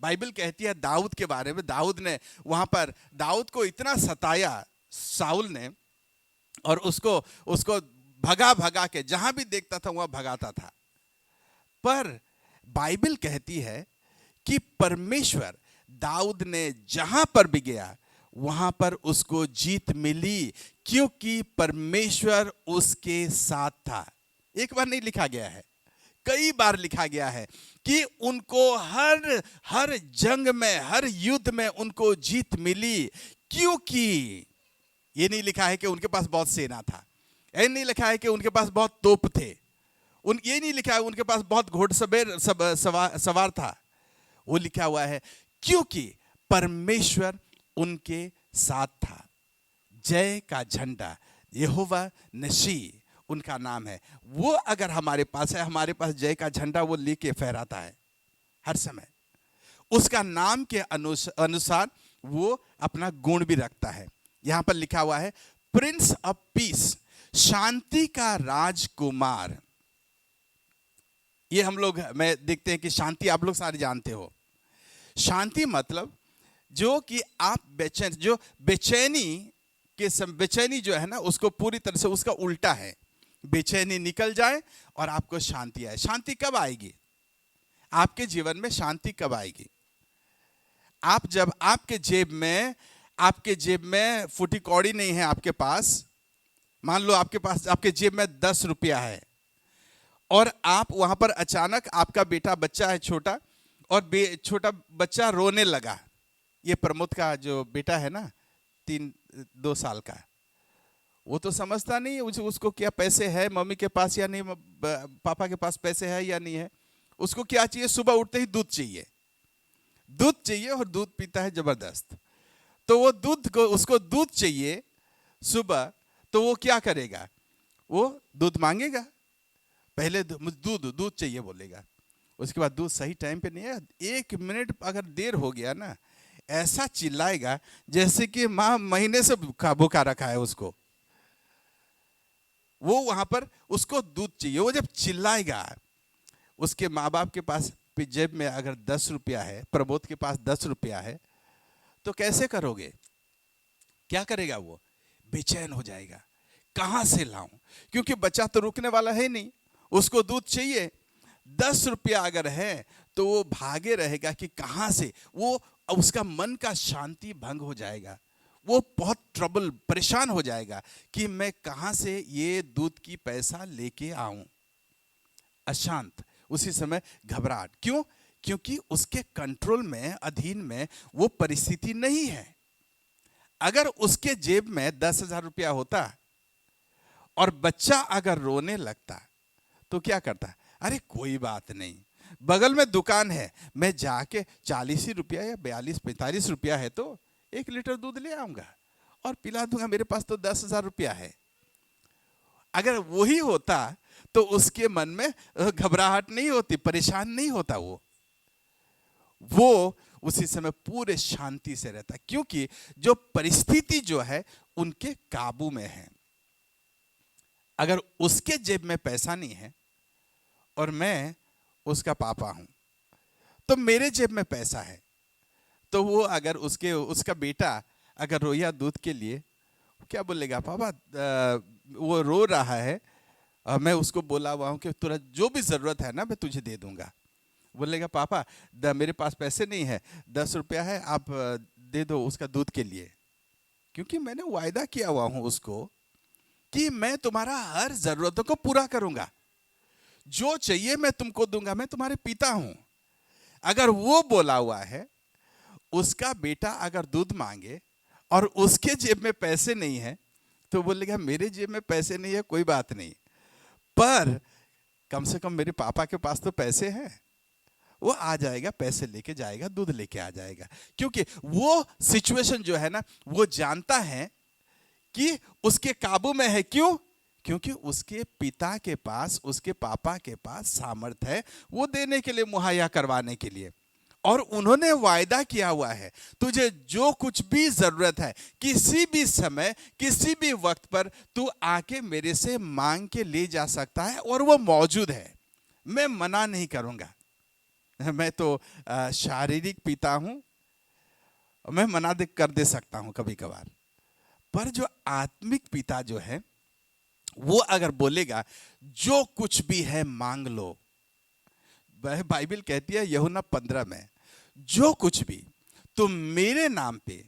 Speaker 2: बाइबल कहती है दाऊद के बारे में, दाऊद को इतना सताया साउल ने, और उसको भगा के जहां भी देखता था वहां भगाता था। पर बाइबल कहती है कि परमेश्वर दाऊद ने जहां पर भी गया वहां पर उसको जीत मिली, क्योंकि परमेश्वर उसके साथ था। एक बार नहीं लिखा गया है, कई बार लिखा गया है कि उनको हर जंग में, हर युद्ध में उनको जीत मिली, क्योंकि ये नहीं लिखा है कि उनके पास बहुत सेना था, ये नहीं लिखा है कि उनके पास बहुत तोप थे। उन ये नहीं लिखा है उनके पास बहुत सवार था। वो लिखा हुआ है क्योंकि परमेश्वर उनके साथ था। जय का झंडा, यहोवा नशी उनका नाम है। वो अगर हमारे पास है, हमारे पास जय का झंडा वो लेके फहराता है हर समय। उसका नाम के अनुसार वो अपना गुण भी रखता है। यहां पर लिखा हुआ है प्रिंस ऑफ पीस, शांति का राजकुमार। ये हम लोग मैं देखते हैं कि शांति आप लोग सारे जानते हो। शांति मतलब जो कि आप बेचैनी जो है ना, उसको पूरी तरह से उसका उल्टा है। बेचैनी निकल जाए और आपको शांति आए। शांति कब आएगी आपके जीवन में? शांति कब आएगी? आप जब आपके जेब में फूटी कौड़ी नहीं है आपके पास। मान लो आपके जेब में 10 रुपया है और आप वहां पर अचानक आपका बच्चा है छोटा, और छोटा बच्चा रोने लगा। ये प्रमोद का जो बेटा है ना, 2 साल का, वो तो समझता नहीं है उसको क्या पैसे है मम्मी के पास या नहीं, पापा के पास पैसे है या नहीं है। उसको क्या चाहिए? सुबह उठते ही दूध चाहिए और दूध पीता है जबरदस्त। तो वो उसको दूध चाहिए सुबह, तो वो क्या करेगा? वो दूध मांगेगा। पहले दूध चाहिए बोलेगा। उसके बाद दूध सही टाइम पे नहीं है, 1 मिनट अगर देर हो गया ना, ऐसा चिल्लाएगा जैसे कि माँ महीने से भूखा रखा है उसको। वो वहां पर उसको दूध चाहिए। वो जब चिल्लाएगा, उसके माँ बाप के पास जेब में अगर 10 रुपया है, प्रमोद के पास 10 रुपया है, तो कैसे करोगे? क्या करेगा? वो बेचैन हो जाएगा, कहां से लाऊं? क्योंकि बच्चा तो रुकने वाला है नहीं, उसको दूध चाहिए। 10 रुपया अगर है तो वो भागे रहेगा कि कहां से। वो उसका मन का शांति भंग हो जाएगा। वो बहुत परेशान हो जाएगा कि मैं कहां से ये दूध की पैसा लेके आऊं। अशांत, उसी समय घबराहट। क्यों? क्योंकि उसके कंट्रोल में, अधीन में वो परिस्थिति नहीं है। अगर उसके जेब में 10,000 रुपया होता और बच्चा अगर रोने लगता तो क्या करता? अरे कोई बात नहीं, बगल में दुकान है, मैं जाके 40 ही रुपया या 42-45 रुपया है तो 1 लीटर दूध ले आऊंगा और पिला दूंगा, मेरे पास तो 10,000 रुपया है। अगर वही होता तो उसके मन में घबराहट नहीं होती, परेशान नहीं होता। वो उसी समय पूरे शांति से रहता, क्योंकि जो परिस्थिति जो है उनके काबू में है। अगर उसके जेब में पैसा नहीं है और मैं उसका पापा हूं, तो मेरे जेब में पैसा है, तो वो अगर उसका बेटा अगर रोया दूध के लिए, क्या बोलेगा? पापा वो रो रहा है, मैं उसको बोला हुआ हूं कि तुरा जो भी जरूरत है ना मैं तुझे दे दूंगा। बोलेगा पापा मेरे पास पैसे नहीं है, 10 रुपया है, आप दे दो उसका दूध के लिए। क्योंकि मैंने वायदा किया हुआ हूं उसको कि मैं तुम्हारा हर जरूरतों को पूरा करूंगा, जो चाहिए मैं तुमको दूंगा, मैं तुम्हारे पिता हूं। अगर वो बोला हुआ है, उसका बेटा अगर दूध मांगे और उसके जेब में पैसे नहीं है, तो बोलेगा मेरे जेब में पैसे नहीं है, कोई बात नहीं, पर कम से कम मेरे पापा के पास तो पैसे हैं। वो आ जाएगा, पैसे लेके जाएगा, दूध लेके आ जाएगा। क्योंकि वो सिचुएशन जो है ना, वो जानता है कि उसके काबू में है। क्यों? क्योंकि उसके पिता के पास, उसके पापा के पास सामर्थ है वो देने के लिए, मुहैया करवाने के लिए। और उन्होंने वायदा किया हुआ है, तुझे जो कुछ भी जरूरत है, किसी भी समय, किसी भी वक्त पर तू आके मेरे से मांग के ले जा सकता है, और वो मौजूद है। मैं मना नहीं करूंगा। मैं तो शारीरिक पिता हूं, मैं मना कर दे सकता हूं कभी कभार, पर जो आत्मिक पिता जो है, वो अगर बोलेगा जो कुछ भी है मांग लो। बाइबल कहती है यूहन्ना 15 में, जो कुछ भी तुम मेरे नाम पे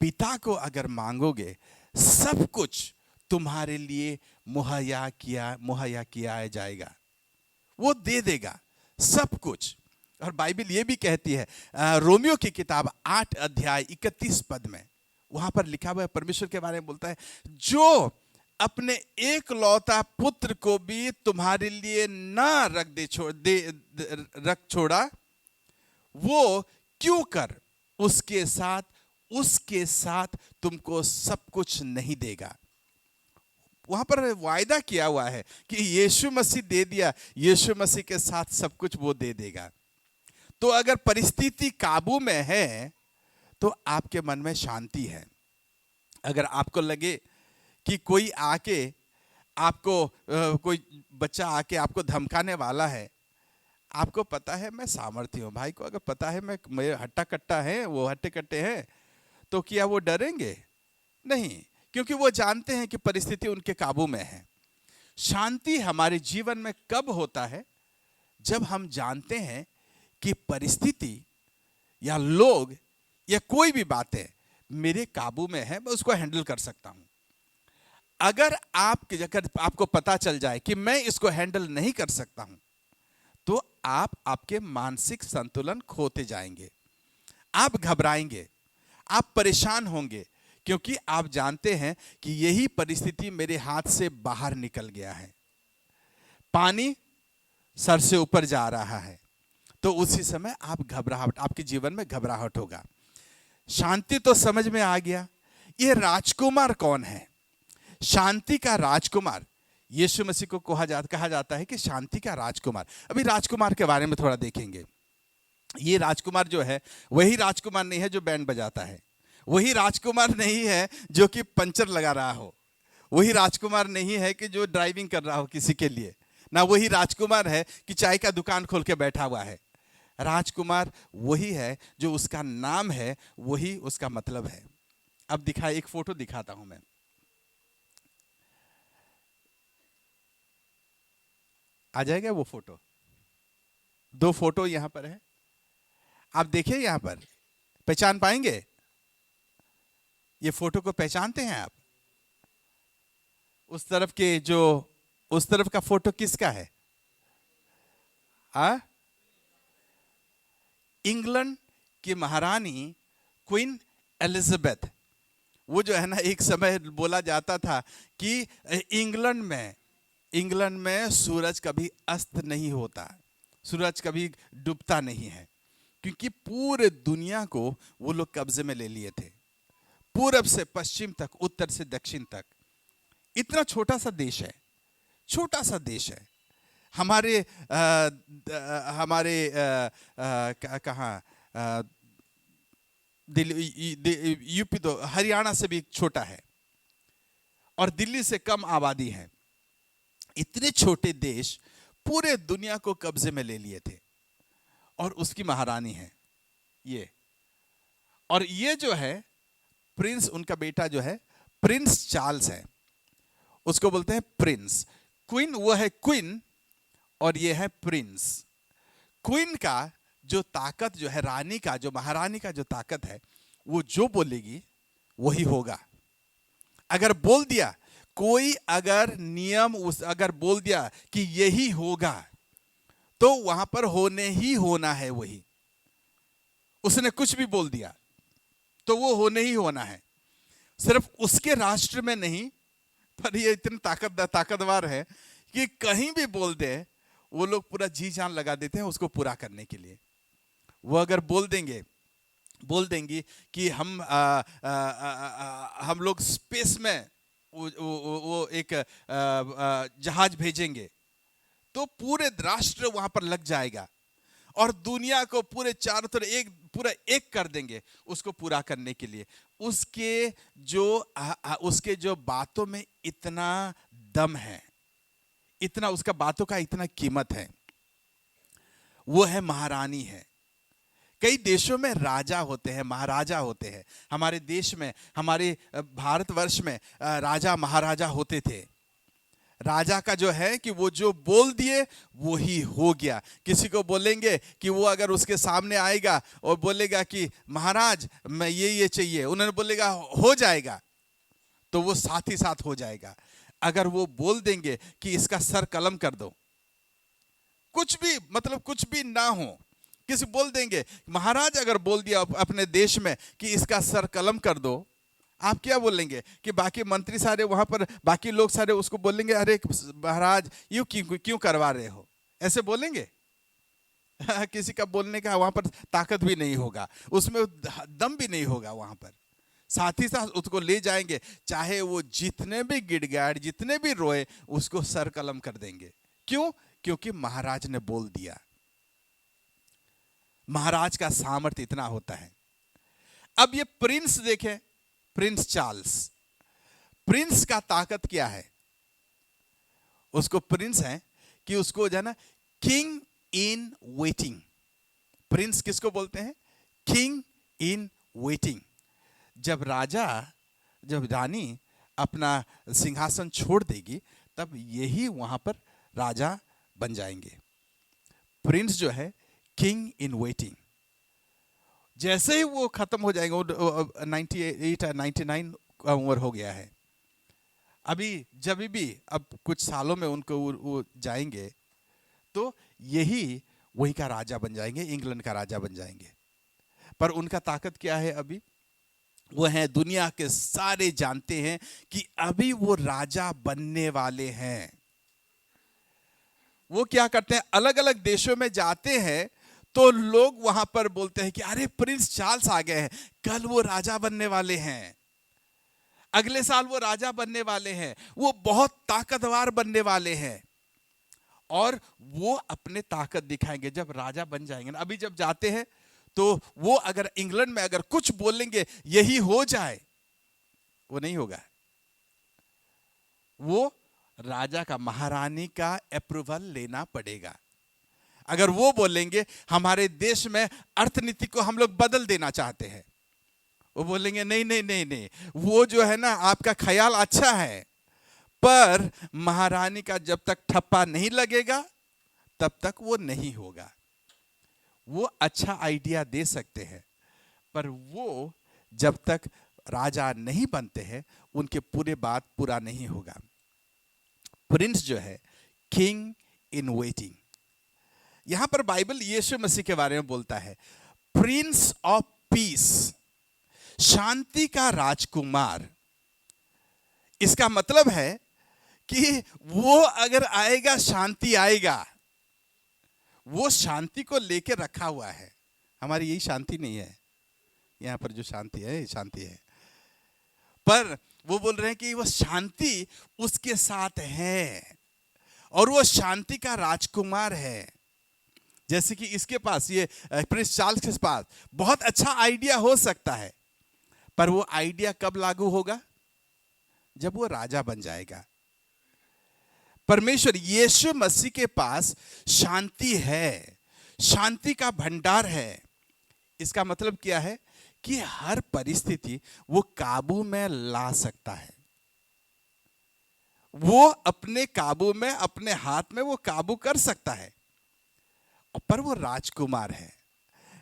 Speaker 2: पिता को अगर मांगोगे, सब कुछ तुम्हारे लिए मुहैया किया जाएगा। वो दे देगा सब कुछ। और बाइबल ये भी कहती है, रोमियो की किताब 8 अध्याय 31 पद में, वहां पर लिखा हुआ है, परमेश्वर के बारे में बोलता है, जो अपने एक लौता पुत्र को भी तुम्हारे लिए ना रख छोड़ा, वो क्यों कर उसके साथ तुमको सब कुछ नहीं देगा। वहां पर वायदा किया हुआ है कि यीशु मसीह दे दिया, यीशु मसीह के साथ सब कुछ वो दे देगा। तो अगर परिस्थिति काबू में है तो आपके मन में शांति है। अगर आपको लगे कि कोई आके आपको कोई बच्चा आके आपको धमकाने वाला है, आपको पता है मैं सामर्थ्य हूं। भाई को अगर पता है मैं हट्टा कट्टा है, वो हट्टे कट्टे हैं, तो क्या वो डरेंगे? नहीं, क्योंकि वो जानते हैं कि परिस्थिति उनके काबू में है। शांति हमारे जीवन में कब होता है? जब हम जानते हैं कि परिस्थिति या लोग या कोई भी बातें मेरे काबू में है, मैं उसको हैंडल कर सकता हूं। अगर आपको पता चल जाए कि मैं इसको हैंडल नहीं कर सकता हूं, तो आप आपके मानसिक संतुलन खोते जाएंगे, आप घबराएंगे, आप परेशान होंगे, क्योंकि आप जानते हैं कि यही परिस्थिति मेरे हाथ से बाहर निकल गया है। पानी सर से ऊपर जा रहा है, तो उसी समय आपके जीवन में घबराहट होगा। शांति तो समझ में आ गया। ये राजकुमार कौन है? शांति का राजकुमार यीशु मसीह को कहा जाता है कि शांति का राजकुमार। अभी राजकुमार के बारे में थोड़ा देखेंगे। ये राजकुमार जो है, वही राजकुमार नहीं है जो बैंड बजाता है, वही राजकुमार नहीं है जो कि पंचर लगा रहा हो, वही राजकुमार नहीं है कि जो ड्राइविंग कर रहा हो किसी के लिए, ना वही राजकुमार है कि चाय का दुकान खोल के बैठा हुआ है। राजकुमार वही है जो उसका नाम है, वही उसका मतलब है। अब एक फोटो दिखाता हूं मैं। आ जाएगा वो फोटो? 2 फोटो यहां पर है, आप देखिए, यहां पर पहचान पाएंगे? ये फोटो को पहचानते हैं आप? उस तरफ का फोटो किसका है? इंग्लैंड की महारानी क्वीन एलिजाबेथ। वो जो है ना, एक समय बोला जाता था कि इंग्लैंड में सूरज कभी अस्त नहीं होता, सूरज कभी डूबता नहीं है, क्योंकि पूरे दुनिया को वो लोग कब्जे में ले लिए थे, पूरब से पश्चिम तक, उत्तर से दक्षिण तक। इतना छोटा सा देश है, छोटा सा देश है। हमारे दिल्ली, यूपी तो हरियाणा से भी छोटा है, और दिल्ली से कम आबादी है। इतने छोटे देश पूरे दुनिया को कब्जे में ले लिए थे, और उसकी महारानी है ये। और ये जो है प्रिंस, उनका बेटा जो है प्रिंस चार्ल्स है, उसको बोलते हैं प्रिंस। क्वीन वो है क्वीन, और ये है प्रिंस। क्वीन का जो ताकत जो है, रानी का जो, महारानी का जो ताकत है, वो जो बोलेगी वही होगा। अगर बोल दिया कोई, अगर नियम अगर बोल दिया कि यही होगा, तो वहां पर होने ही होना है वही। उसने कुछ भी बोल दिया तो वो होने ही होना है। सिर्फ उसके राष्ट्र में नहीं, पर ये इतने ताकतवर है कि कहीं भी बोल दे, वो लोग पूरा जी जान लगा देते हैं उसको पूरा करने के लिए। वो अगर बोल देंगी कि हम लोग स्पेस में वो एक जहाज भेजेंगे, तो पूरे राष्ट्र वहां पर लग जाएगा, और दुनिया को पूरे चारों तरफ पूरा एक कर देंगे उसको पूरा करने के लिए। उसके जो बातों में इतना दम है, इतना उसका बातों का इतना कीमत है। वो है महारानी है। कई देशों में राजा होते हैं, महाराजा होते हैं। हमारे देश में, हमारे भारतवर्ष में राजा महाराजा होते थे। राजा का जो है कि वो जो बोल दिए वो ही हो गया। किसी को बोलेंगे कि वो अगर उसके सामने आएगा और बोलेगा कि महाराज मैं ये चाहिए, उन्होंने बोलेगा हो जाएगा, तो वो साथ ही साथ हो जाएगा। अगर वो बोल देंगे कि इसका सर कलम कर दो, कुछ भी मतलब कुछ भी ना हो, किसी बोल देंगे, महाराज अगर बोल दिया अपने देश में कि इसका सर कलम कर दो, आप क्या बोलेंगे कि बाकी मंत्री सारे वहां पर, बाकी लोग सारे उसको बोलेंगे, अरे महाराज यूं क्यों क्यों करवा रहे हो, ऐसे बोलेंगे? किसी का बोलने का वहां पर ताकत भी नहीं होगा, उसमें दम भी नहीं होगा वहां पर। साथ ही साथ उसको ले जाएंगे, चाहे वो जितने भी गिड़गिड़ाए, जितने भी रोए, उसको सर कलम कर देंगे। क्यों? क्योंकि महाराज ने बोल दिया। महाराज का सामर्थ्य इतना होता है। अब ये प्रिंस देखें, प्रिंस चार्ल्स, प्रिंस का ताकत क्या है? उसको प्रिंस है कि उसको जो है ना, किंग इन वेटिंग। प्रिंस किसको बोलते हैं? King in waiting. जब राजा, जब रानी अपना सिंहासन छोड़ देगी, तब यही वहां पर राजा बन जाएंगे। प्रिंस जो है किंग इन वेटिंग। जैसे ही वो खत्म हो जाएंगे, वो 98 99 का उम्र हो गया है अभी, जब भी अब कुछ सालों में उनको वो जाएंगे, तो यही वही का राजा बन जाएंगे, इंग्लैंड का राजा बन जाएंगे। पर उनका ताकत क्या है अभी? वो है, दुनिया के सारे जानते हैं कि अभी वो राजा बनने वाले हैं। वो क्या करते हैं, अलग अलग देशों में जाते हैं तो लोग वहां पर बोलते हैं कि अरे प्रिंस चार्ल्स आ गए हैं, कल वो राजा बनने वाले हैं, अगले साल वो राजा बनने वाले हैं, वो बहुत ताकतवर बनने वाले हैं, और वो अपने ताकत दिखाएंगे जब राजा बन जाएंगे ना। अभी जब जाते हैं तो वो अगर इंग्लैंड में अगर कुछ बोलेंगे यही हो जाए, वो नहीं होगा। वो राजा का, महारानी का अप्रूवल लेना पड़ेगा। अगर वो बोलेंगे हमारे देश में अर्थनीति को हम लोग बदल देना चाहते हैं, वो बोलेंगे नहीं नहीं नहीं नहीं, वो जो है ना आपका ख्याल अच्छा है, पर महारानी का जब तक ठप्पा नहीं लगेगा तब तक वो नहीं होगा। वो अच्छा आइडिया दे सकते हैं, पर वो जब तक राजा नहीं बनते हैं उनके पूरे बात पूरा नहीं होगा। प्रिंस जो है किंग इन वेटिंग। यहां पर बाइबल यीशु मसीह के बारे में बोलता है, प्रिंस ऑफ पीस, शांति का राजकुमार। इसका मतलब है कि वो अगर आएगा, शांति आएगा। वो शांति को लेकर रखा हुआ है। हमारी यही शांति नहीं है, यहां पर जो शांति है ये शांति है, पर वो बोल रहे हैं कि वो शांति उसके साथ है, और वो शांति का राजकुमार है। जैसे कि इसके पास, ये प्रिंस चार्ल्स के पास बहुत अच्छा आइडिया हो सकता है, पर वो आइडिया कब लागू होगा? जब वो राजा बन जाएगा। परमेश्वर यीशु मसीह के पास शांति है, शांति का भंडार है। इसका मतलब क्या है? कि हर परिस्थिति वो काबू में ला सकता है। वो अपने काबू में, अपने हाथ में वो काबू कर सकता है। पर वो राजकुमार है।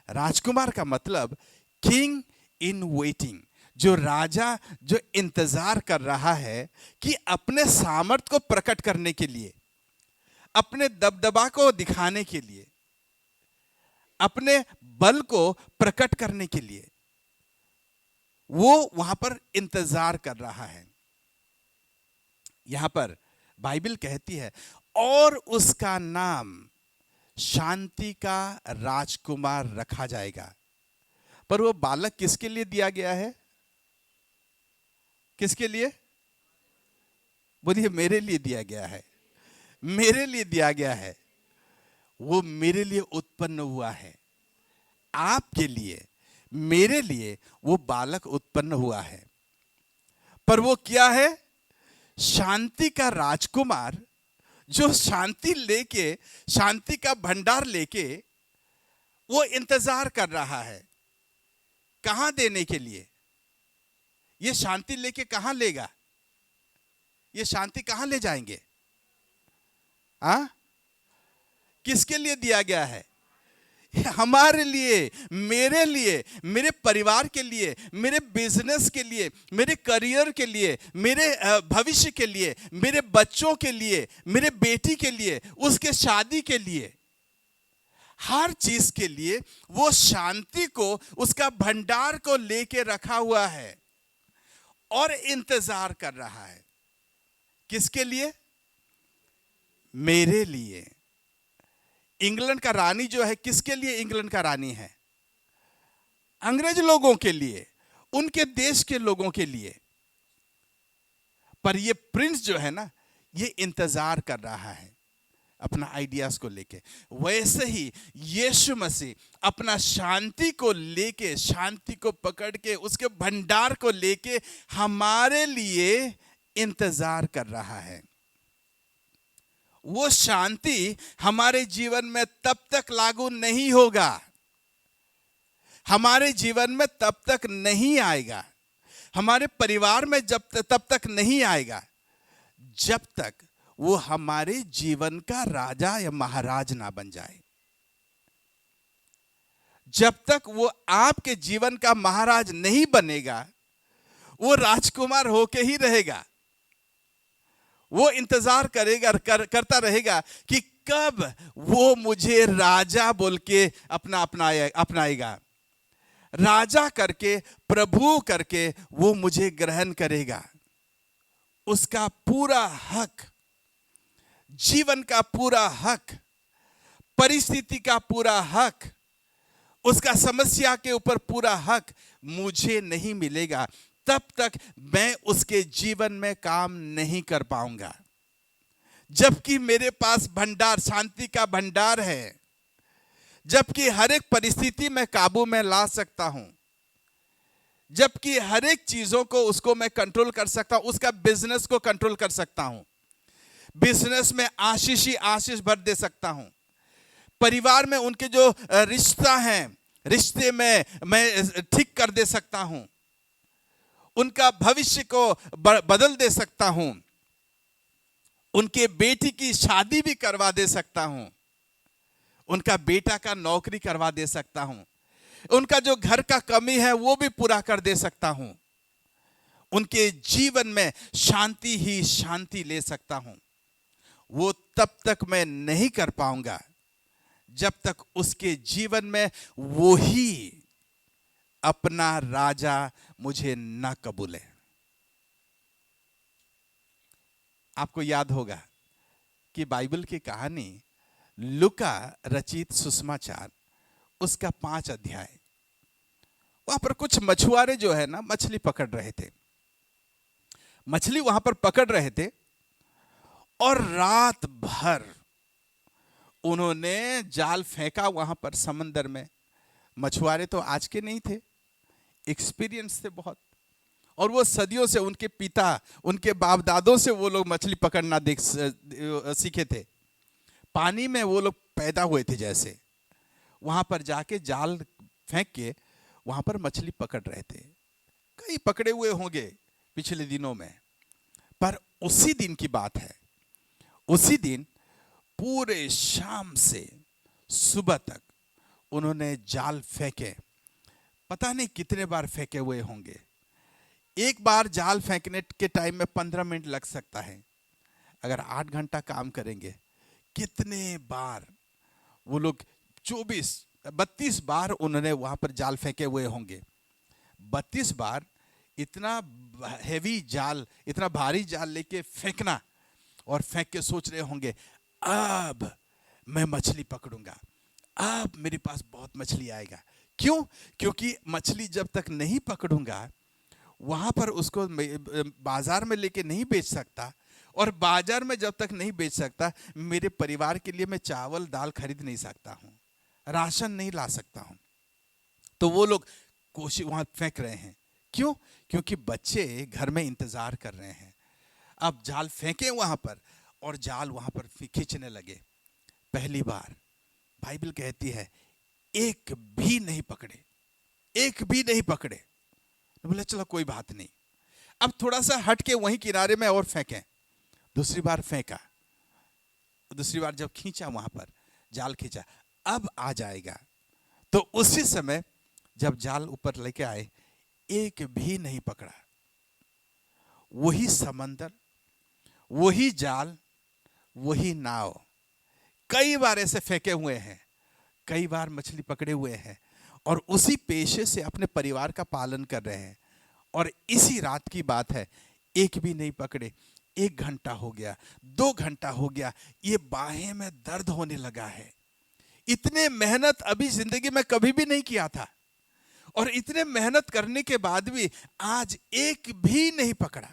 Speaker 2: राजकुमार का मतलब किंग इन वेटिंग, जो राजा जो इंतजार कर रहा है कि अपने सामर्थ को प्रकट करने के लिए, अपने दबदबा को दिखाने के लिए, अपने बल को प्रकट करने के लिए वो वहां पर इंतजार कर रहा है। यहां पर बाइबल कहती है, और उसका नाम शांति का राजकुमार रखा जाएगा। पर वो बालक किसके लिए दिया गया है? किसके लिए? बोलिए, मेरे लिए दिया गया है, मेरे लिए दिया गया है। वो मेरे लिए उत्पन्न हुआ है, आपके लिए, मेरे लिए वो बालक उत्पन्न हुआ है। पर वो क्या है? शांति का राजकुमार, जो शांति लेके, शांति का भंडार लेके वो इंतजार कर रहा है। कहां देने के लिए? ये शांति लेके कहां लेगा? ये शांति कहां ले जाएंगे? किसके लिए दिया गया है? हमारे लिए, मेरे लिए, मेरे परिवार के लिए, मेरे बिजनेस के लिए, मेरे करियर के लिए, मेरे भविष्य के लिए, मेरे बच्चों के लिए, मेरे बेटी के लिए, उसके शादी के लिए, हर चीज के लिए वो शांति को, उसका भंडार को लेके रखा हुआ है। और इंतजार कर रहा है। किसके लिए? मेरे लिए। इंग्लैंड का रानी जो है, किसके लिए इंग्लैंड का रानी है? अंग्रेज लोगों के लिए, उनके देश के लोगों के लिए। पर ये प्रिंस जो है ना, ये इंतजार कर रहा है अपना आइडियाज को लेके। वैसे ही यीशु मसीह अपना शांति को लेके, शांति को पकड़ के, उसके भंडार को लेके हमारे लिए इंतजार कर रहा है। वो शांति हमारे जीवन में तब तक लागू नहीं होगा, हमारे जीवन में तब तक नहीं आएगा, हमारे परिवार में तब तक नहीं आएगा, जब तक वो हमारे जीवन का राजा या महाराज ना बन जाए। जब तक वो आपके जीवन का महाराज नहीं बनेगा, वो राजकुमार होके ही रहेगा। वो इंतजार करेगा, करता रहेगा कि कब वो मुझे राजा बोल के अपनाएगा, राजा करके, प्रभु करके वो मुझे ग्रहण करेगा। उसका पूरा हक, जीवन का पूरा हक, परिस्थिति का पूरा हक, उसका समस्या के ऊपर पूरा हक मुझे नहीं मिलेगा, तब तक मैं उसके जीवन में काम नहीं कर पाऊंगा। जबकि मेरे पास भंडार, शांति का भंडार है, जबकि हर एक परिस्थिति में काबू में ला सकता हूं, जबकि हर एक चीजों को उसको मैं कंट्रोल कर सकता हूं, उसका बिजनेस को कंट्रोल कर सकता हूं, बिजनेस में आशीष ही आशीष भर दे सकता हूं, परिवार में उनके जो रिश्ता हैं, रिश्ते में मैं ठीक कर दे सकता हूं, उनका भविष्य को बदल दे सकता हूं, उनके बेटी की शादी भी करवा दे सकता हूं, उनका बेटा का नौकरी करवा दे सकता हूं, उनका जो घर का कमी है वो भी पूरा कर दे सकता हूं, उनके जीवन में शांति ही शांति ले सकता हूं। वो तब तक मैं नहीं कर पाऊंगा जब तक उसके जीवन में वो ही अपना राजा मुझे ना कबूले। आपको याद होगा कि बाइबल की कहानी लूका रचित सुसमाचार, उसका 5 अध्याय, वहां पर कुछ मछुआरे जो है ना, मछली पकड़ रहे थे, मछली वहां पर पकड़ रहे थे, और रात भर उन्होंने जाल फेंका वहां पर समंदर में। मछुआरे तो आज के नहीं थे, एक्सपीरियंस थे बहुत, और वो सदियों से उनके पिता, उनके बाप दादों से वो लोग मछली पकड़ना सीखे थे। पानी में वो लोग पैदा हुए थे, जैसे वहां पर जाके जाल फेंक के वहां पर मछली पकड़ रहे थे। कई पकड़े हुए होंगे पिछले दिनों में, पर उसी दिन की बात है, उसी दिन पूरे शाम से सुबह तक उन्होंने जाल फेंके। पता नहीं कितने बार फेंके हुए होंगे। एक बार जाल फेंकने के टाइम में 15 मिनट लग सकता है। अगर 8 घंटा काम करेंगे, कितने बार वो लोग 32 बार उन्होंने वहां पर जाल फेंके हुए होंगे। 32 बार इतना हेवी जाल, इतना भारी जाल लेके फेंकना, और फेंक के सोच रहे होंगे अब मैं मछली पकड़ूंगा, अब मेरे पास बहुत मछली आएगा। क्यों? क्योंकि मछली जब तक नहीं पकड़ूंगा वहां पर उसको बाजार में लेके नहीं बेच सकता, और बाजार में जब तक नहीं बेच सकता, मेरे परिवार के लिए मैं चावल दाल खरीद नहीं सकता हूं, राशन नहीं ला सकता हूं। तो वो लोग कोशिश वहां फेंक रहे हैं। क्यों? क्योंकि बच्चे घर में इंतजार कर रहे हैं। अब जाल फेंके वहां पर, और जाल वहां पर खींचने लगे। पहली बार बाइबल कहती है एक भी नहीं पकड़े, एक भी नहीं पकड़े। तो बोले चलो कोई बात नहीं, अब थोड़ा सा हट के वहीं किनारे में और फेंकें। दूसरी बार फेंका, दूसरी बार जब खींचा, वहां पर जाल खींचा, अब आ जाएगा। तो उसी समय जब जाल ऊपर लेके आए, एक भी नहीं पकड़ा। वही समंदर, वही जाल, वही नाव, कई बार ऐसे फेंके हुए हैं, कई बार मछली पकड़े हुए हैं, और उसी पेशे से अपने परिवार का पालन कर रहे हैं। और इसी रात की बात है, एक भी नहीं पकड़े। 1 घंटा हो गया, 2 घंटा हो गया, ये बाहें में दर्द होने लगा है। इतने मेहनत अभी जिंदगी में कभी भी नहीं किया था, और इतने मेहनत करने के बाद भी आज एक भी नहीं पकड़ा।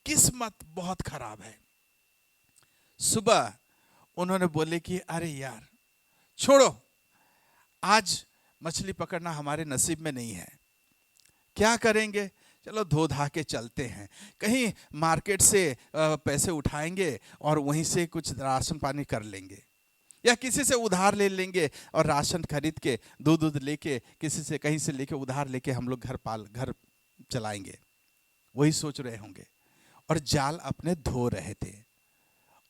Speaker 2: किस्मत बहुत खराब है। सुबह उन्होंने बोले कि अरे यार छोड़ो, आज मछली पकड़ना हमारे नसीब में नहीं है, क्या करेंगे, चलो धो धा के चलते हैं, कहीं मार्केट से पैसे उठाएंगे और वहीं से कुछ राशन पानी कर लेंगे, या किसी से उधार ले लेंगे और राशन खरीद के दूध लेके किसी से कहीं से लेके उधार लेके हम लोग घर चलाएंगे। वही सोच रहे होंगे और जाल अपने धो रहे थे।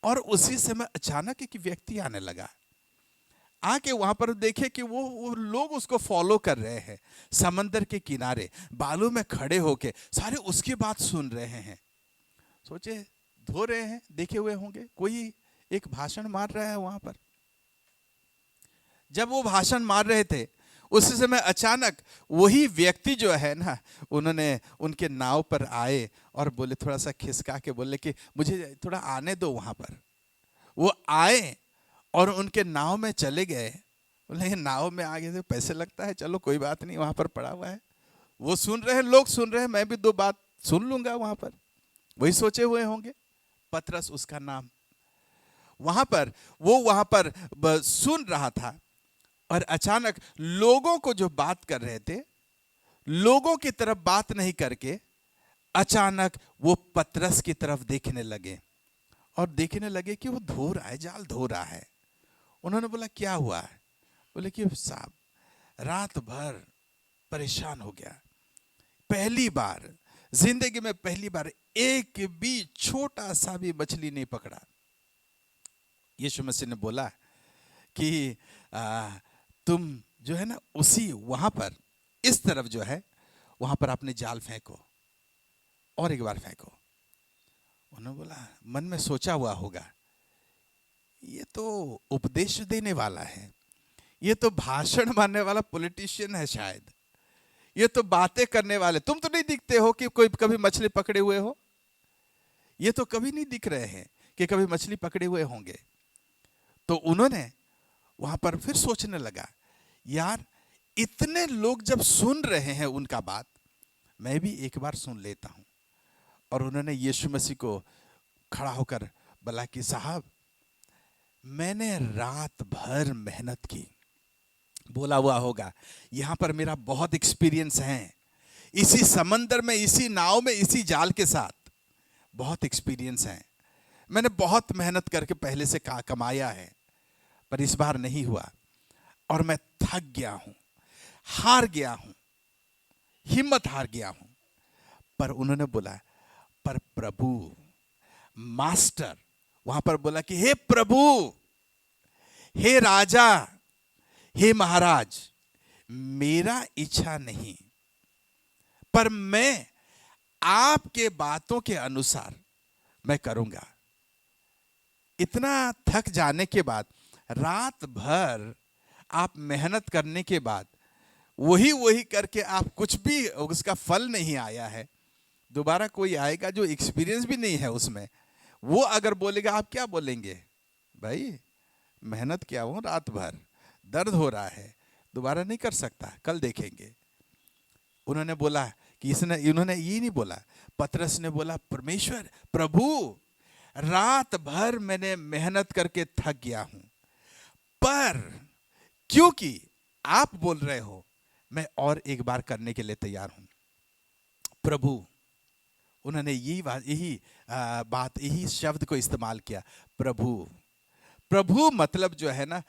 Speaker 2: और उसी समय अचानक एक व्यक्ति आने लगा, आके वहां पर देखे कि वो लोग उसको फॉलो कर रहे हैं, समंदर के किनारे बालू में खड़े होके सारे उसकी बात सुन रहे हैं। सोचे धो रहे हैं, देखे हुए होंगे कोई एक भाषण मार रहा है वहां पर। जब वो भाषण मार रहे थे उस समय अचानक वही व्यक्ति जो है ना, उन्होंने उनके नाव पर आए और बोले, थोड़ा सा खिसका के बोले कि मुझे थोड़ा आने दो वहां पर। वो आए और उनके नाव में चले गए। बोले नाव में आ गए थे, पैसे लगता है, चलो कोई बात नहीं, वहां पर पड़ा हुआ है। वो सुन रहे हैं, लोग सुन रहे हैं, मैं भी 2 बात सुन लूंगा वहां पर, वही सोचे हुए होंगे। पतरस उसका नाम। वहां पर सुन रहा था और अचानक लोगों को जो बात कर रहे थे, लोगों की तरफ बात नहीं करके अचानक वो पतरस की तरफ देखने लगे और देखने लगे कि वो धो रहा है, जाल धो रहा है। उन्होंने बोला क्या हुआ है? बोले कि साहब रात भर परेशान हो गया, पहली बार जिंदगी में पहली बार एक भी छोटा सा भी मछली नहीं पकड़ा। यीशु मसीह ने बोला कि तुम जो है ना उसी वहां पर इस तरफ जो है वहां पर अपने जाल फेंको और एक बार फेंको। उन्होंने बोला, मन में सोचा हुआ होगा ये तो उपदेश देने वाला है, ये तो भाषण मारने वाला पॉलिटिशियन है, शायद ये तो बातें करने वाले, तुम तो नहीं दिखते हो कि कोई कभी मछली पकड़े हुए हो, ये तो कभी नहीं दिख रहे हैं कि कभी मछली पकड़े हुए होंगे। तो उन्होंने वहां पर फिर सोचने लगा, यार इतने लोग जब सुन रहे हैं उनका बात, मैं भी एक बार सुन लेता हूं। और उन्होंने यीशु मसीह को खड़ा होकर बोला कि साहब मैंने रात भर मेहनत की, बोला हुआ होगा यहां पर मेरा बहुत एक्सपीरियंस है, इसी समंदर में, इसी नाव में, इसी जाल के साथ बहुत एक्सपीरियंस है, मैंने बहुत मेहनत करके पहले से कमाया है, पर इस बार नहीं हुआ और मैं थक गया हूं, हार गया हूं, हिम्मत हार गया हूं। पर उन्होंने बोला, पर प्रभु, मास्टर, वहां पर बोला कि हे प्रभु, हे राजा, हे महाराज, मेरा इच्छा नहीं पर मैं आपके बातों के अनुसार मैं करूंगा। इतना थक जाने के बाद, रात भर आप मेहनत करने के बाद वही करके आप कुछ भी उसका फल नहीं आया है, दोबारा कोई आएगा जो एक्सपीरियंस भी नहीं है उसमें, वो अगर बोलेगा आप क्या बोलेंगे? भाई मेहनत किया हूं रात भर, दर्द हो रहा है, दोबारा नहीं कर सकता, कल देखेंगे। उन्होंने बोला कि इन्होंने ये नहीं बोला, पतरस ने बोला, परमेश्वर, प्रभु, रात भर मैंने मेहनत करके थक गया हूं, पर क्योंकि आप बोल रहे हो मैं और एक बार करने के लिए तैयार हूं। प्रभु, उन्होंने यही यही शब्द को इस्तेमाल किया, प्रभु। प्रभु मतलब जो है ना,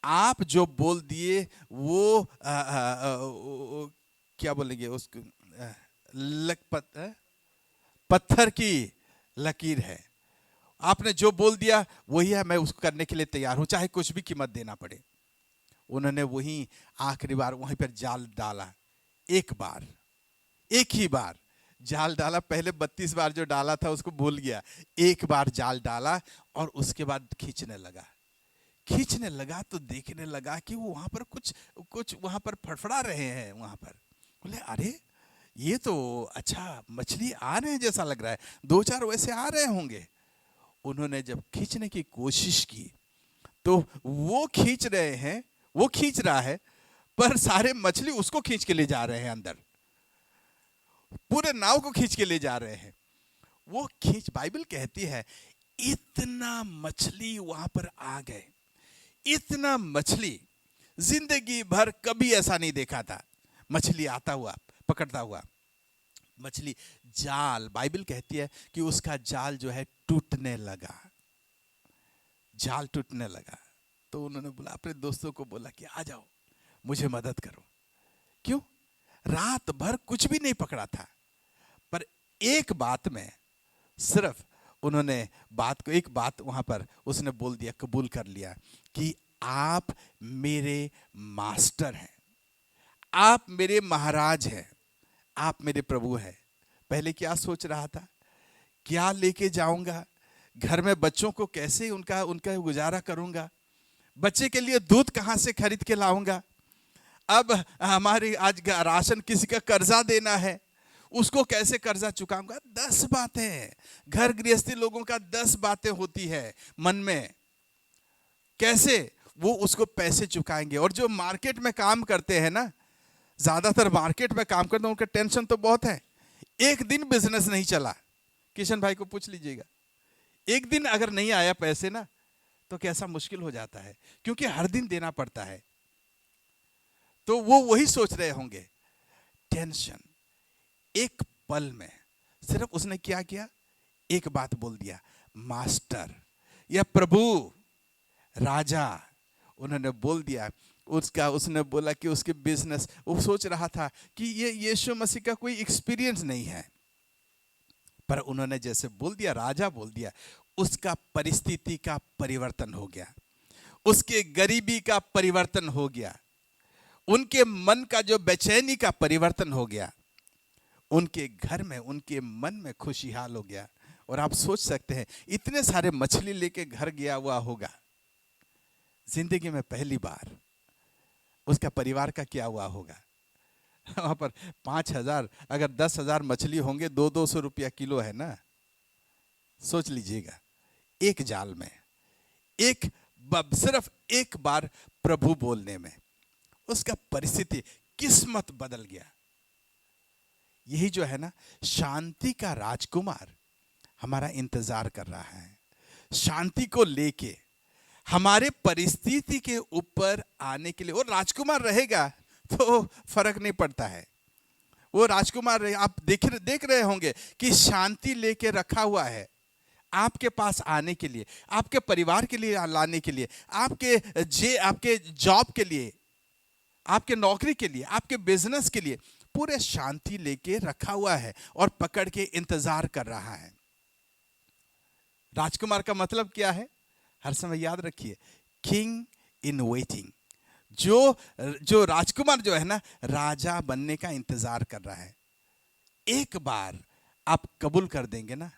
Speaker 2: आप जो बोल दिए वो क्या बोलेंगे उसको, पत्थर की लकीर है, आपने जो बोल दिया वही है, मैं उसको करने के लिए तैयार हूं, चाहे कुछ भी कीमत देना पड़े। उन्होंने वही आखिरी बार वहीं पर जाल डाला, एक बार, एक ही बार जाल डाला, पहले 32 बार जो डाला था उसको भूल गया, एक बार जाल डाला और उसके बाद खींचने लगा तो देखने लगा कि वो वहां पर कुछ वहां पर फड़फड़ा रहे हैं। वहां पर बोले, अरे ये तो अच्छा मछली आ रहे हैं जैसा लग रहा है, दो चार वैसे आ रहे होंगे। उन्होंने जब खींचने की कोशिश की तो वो खींच रहे हैं, वो खींच रहा है, पर सारे मछली उसको खींच के ले जा रहे हैं अंदर, पूरे नाव को खींच के ले जा रहे हैं। वो खींच, बाइबल कहती है इतना मछली वहां पर आ गए, इतना मछली, जिंदगी भर कभी ऐसा नहीं देखा था। मछली आता हुआ, पकड़ता हुआ मछली, जाल, बाइबल कहती है कि उसका जाल जो है टूटने लगा, जाल टूटने लगा। तो उन्होंने बोला, अपने दोस्तों को बोला कि आ जाओ मुझे मदद करो। क्यों? रात भर कुछ भी नहीं पकड़ा था, पर एक बात में सिर्फ उन्होंने बात को, एक बात वहां पर उसने बोल दिया, कबूल कर लिया कि आप मेरे मास्टर हैं, आप मेरे महाराज हैं, आप मेरे प्रभु हैं। पहले क्या सोच रहा था, क्या लेके जाऊंगा घर में, बच्चों को कैसे उनका उनका गुजारा करूंगा, बच्चे के लिए दूध कहां से खरीद के लाऊंगा, अब हमारी आज राशन, किसी का कर्जा देना है, उसको कैसे कर्जा चुकाऊंगा। 10 बातें, घर गृहस्थी लोगों का 10 बातें होती है मन में, कैसे वो उसको पैसे चुकाएंगे। और जो मार्केट में काम करते हैं ना, ज्यादातर मार्केट में काम करते हैं, उनका टेंशन तो बहुत है। एक दिन बिजनेस नहीं चला, किशन भाई को पूछ लीजिएगा, एक दिन अगर नहीं आया पैसे ना, तो कैसा मुश्किल हो जाता है, क्योंकि हर दिन देना पड़ता है। तो वो वही सोच रहे होंगे, टेंशन। एक पल में सिर्फ उसने क्या किया, एक बात बोल दिया, मास्टर या प्रभु, राजा, उन्होंने बोल दिया। उसका, उसने बोला कि उसके बिजनेस, वो सोच रहा था कि ये यीशु मसीह का कोई एक्सपीरियंस नहीं है, पर उन्होंने जैसे बोल दिया, राजा बोल दिया, उसका परिस्थिति का परिवर्तन हो गया, उसके गरीबी का परिवर्तन हो गया, उनके मन का जो बेचैनी का परिवर्तन हो गया, उनके घर में, उनके मन में खुशहाल हो गया। और आप सोच सकते हैं, इतने सारे मछली लेके घर गया हुआ होगा, जिंदगी में पहली बार उसका परिवार का क्या हुआ होगा। वहां पर 5,000, अगर 10,000 मछली होंगे, 200 रुपया किलो है ना, सोच लीजिएगा, एक जाल में, एक सिर्फ एक बार प्रभु बोलने में उसका परिस्थिति, किस्मत बदल गया। यही जो है ना, शांति का राजकुमार हमारा इंतजार कर रहा है। शांति को लेके हमारे परिस्थिति के ऊपर आने के लिए, वो राजकुमार रहेगा तो फर्क नहीं पड़ता है। वो राजकुमार आप देख रहे होंगे कि शांति लेके रखा हुआ है आपके पास आने के लिए, आपके परिवार के लिए लाने के लिए, आपके जॉब के लिए, आपके नौकरी के लिए, आपके बिजनेस के लिए, पूरे शांति लेके रखा हुआ है और पकड़ के इंतजार कर रहा है। राजकुमार का मतलब क्या है, हर समय याद रखिए, किंग इन वेटिंग। जो राजकुमार जो है ना, राजा बनने का इंतजार कर रहा है। एक बार आप कबूल कर देंगे ना,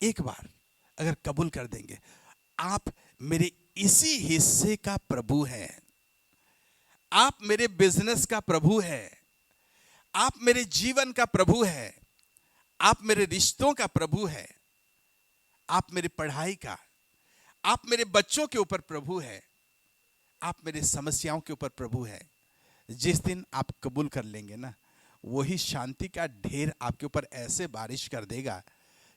Speaker 2: एक बार अगर कबूल कर देंगे, आप मेरे इसी हिस्से का प्रभु हैं, आप मेरे बिजनेस का प्रभु हैं, आप मेरे जीवन का प्रभु हैं, आप मेरे रिश्तों का प्रभु हैं, आप मेरी पढ़ाई का, आप मेरे बच्चों के ऊपर प्रभु है, आप मेरे समस्याओं के ऊपर प्रभु है। जिस दिन आप कबूल कर लेंगे ना, वही शांति का ढेर आपके ऊपर ऐसे बारिश कर देगा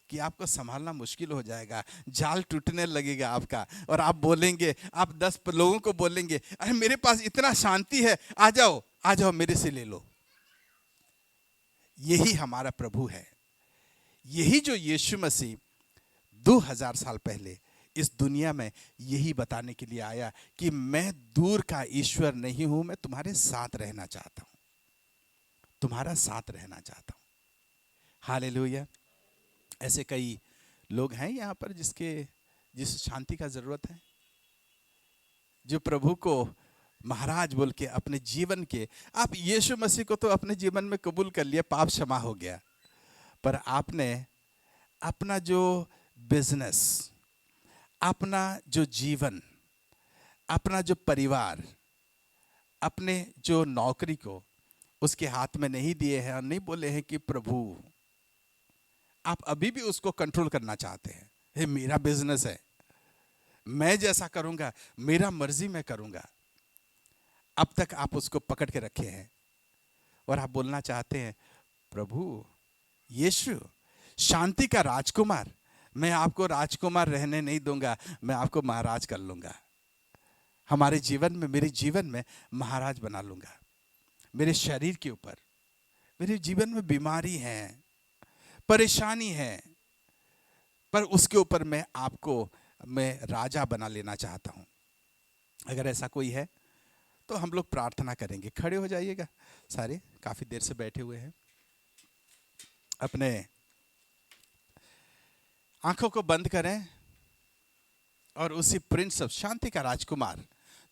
Speaker 2: कि आपको संभालना मुश्किल हो जाएगा, जाल टूटने लगेगा आपका, और आप बोलेंगे, आप 10 लोगों को बोलेंगे, अरे मेरे पास इतना शांति है, आ जाओ आ जाओ मेरे से ले लो। यही हमारा प्रभु है। यही जो यीशु मसीह 2000 साल पहले इस दुनिया में यही बताने के लिए आया कि मैं दूर का ईश्वर नहीं हूं, मैं तुम्हारे साथ रहना चाहता हूं, तुम्हारा साथ रहना चाहता हूं। हालेलुया। ऐसे कई लोग हैं यहां पर जिस शांति का जरूरत है, जो प्रभु को महाराज बोल के अपने जीवन के, आप यीशु मसीह को तो अपने जीवन में कबूल कर लिया, पाप क्षमा हो गया, पर आपने अपना जो बिजनेस, अपना जो जीवन, अपना जो परिवार, अपने जो नौकरी को, उसके हाथ में नहीं दिए हैं और नहीं बोले हैं कि प्रभु, आप अभी भी उसको कंट्रोल करना चाहते हैं। ये मेरा बिजनेस है, मैं जैसा करूंगा, मेरा मर्जी मैं करूंगा। अब तक आप उसको पकड़ के रखे हैं और आप बोलना चाहते हैं, प्रभु यीशु शांति का राजकुमार, मैं आपको राजकुमार रहने नहीं दूंगा, मैं आपको महाराज कर लूंगा। हमारे जीवन में, मेरे जीवन में महाराज बना लूंगा। मेरे शरीर के ऊपर, मेरे जीवन में बीमारी है, परेशानी है, पर उसके ऊपर मैं राजा बना लेना चाहता हूं। अगर ऐसा कोई है तो हम लोग प्रार्थना करेंगे। खड़े हो जाइएगा सारे, काफी देर से बैठे हुए हैं। अपने आंखों को बंद करें और उसी प्रिंस ऑफ शांति का राजकुमार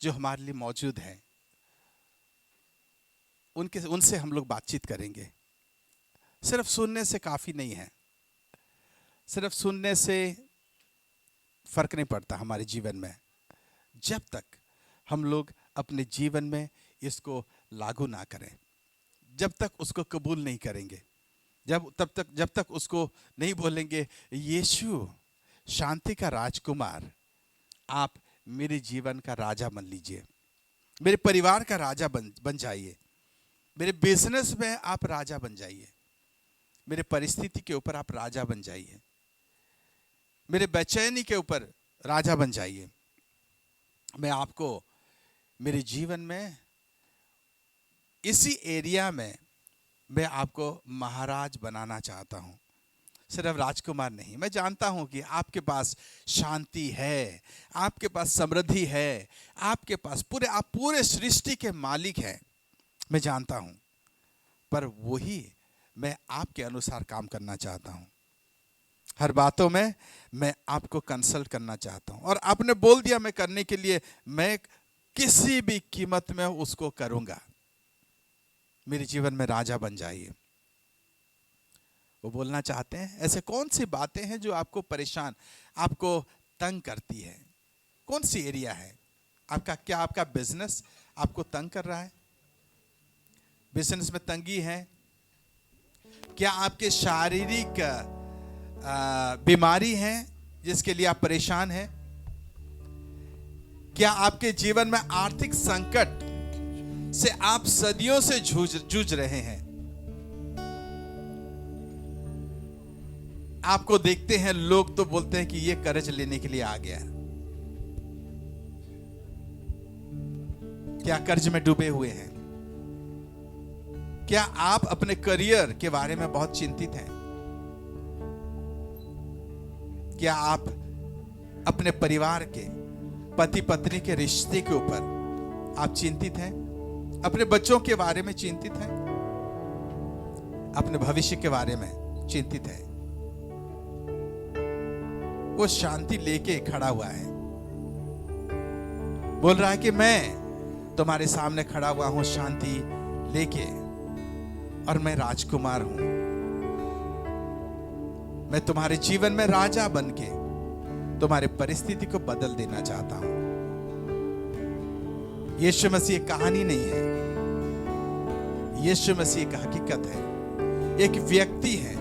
Speaker 2: जो हमारे लिए मौजूद है, उनसे हम लोग बातचीत करेंगे। सिर्फ सुनने से काफी नहीं है, सिर्फ सुनने से फर्क नहीं पड़ता हमारे जीवन में, जब तक हम लोग अपने जीवन में इसको लागू ना करें, जब तक उसको कबूल नहीं करेंगे, जब तक उसको नहीं बोलेंगे, यीशु शांति का राजकुमार, आप मेरे जीवन का राजा बन लीजिए, मेरे परिवार का राजा बन जाइए, मेरे बिजनेस में आप राजा बन जाइए, मेरे परिस्थिति के ऊपर आप राजा बन जाइए, मेरे बेचैनी के ऊपर राजा बन जाइए। मैं आपको मेरे जीवन में, इसी एरिया में मैं आपको महाराज बनाना चाहता हूं, सिर्फ राजकुमार नहीं। मैं जानता हूं कि आपके पास शांति है, आपके पास समृद्धि है, आपके पास आप पूरे सृष्टि के मालिक हैं, मैं जानता हूं, पर वही मैं आपके अनुसार काम करना चाहता हूं। हर बातों में मैं आपको कंसल्ट करना चाहता हूं, और आपने बोल दिया मैं करने के लिए, मैं किसी भी कीमत में उसको करूंगा। मेरे जीवन में राजा बन जाइए। वो बोलना चाहते हैं, ऐसे कौन सी बातें हैं जो आपको परेशान, आपको तंग करती है? कौन सी एरिया है आपका? क्या आपका बिजनेस आपको तंग कर रहा है? बिजनेस में तंगी है? क्या आपके शारीरिक बीमारी है जिसके लिए आप परेशान हैं? क्या आपके जीवन में आर्थिक संकट से आप सदियों से जूझ रहे हैं? आपको देखते हैं लोग तो बोलते हैं कि ये कर्ज लेने के लिए आ गया। क्या कर्ज में डूबे हुए हैं? क्या आप अपने करियर के बारे में बहुत चिंतित हैं? क्या आप अपने परिवार के, पति पत्नी के रिश्ते के ऊपर आप चिंतित हैं? अपने बच्चों के बारे में चिंतित हैं? अपने भविष्य के बारे में चिंतित है? वो शांति लेके खड़ा हुआ है, बोल रहा है कि मैं तुम्हारे सामने खड़ा हुआ हूं शांति लेके, और मैं राजकुमार हूं। मैं तुम्हारे जीवन में राजा बनके तुम्हारे परिस्थिति को बदल देना चाहता हूं। यीशु मसीह एक कहानी नहीं है, यीशु मसीह एक हकीकत है। एक व्यक्ति है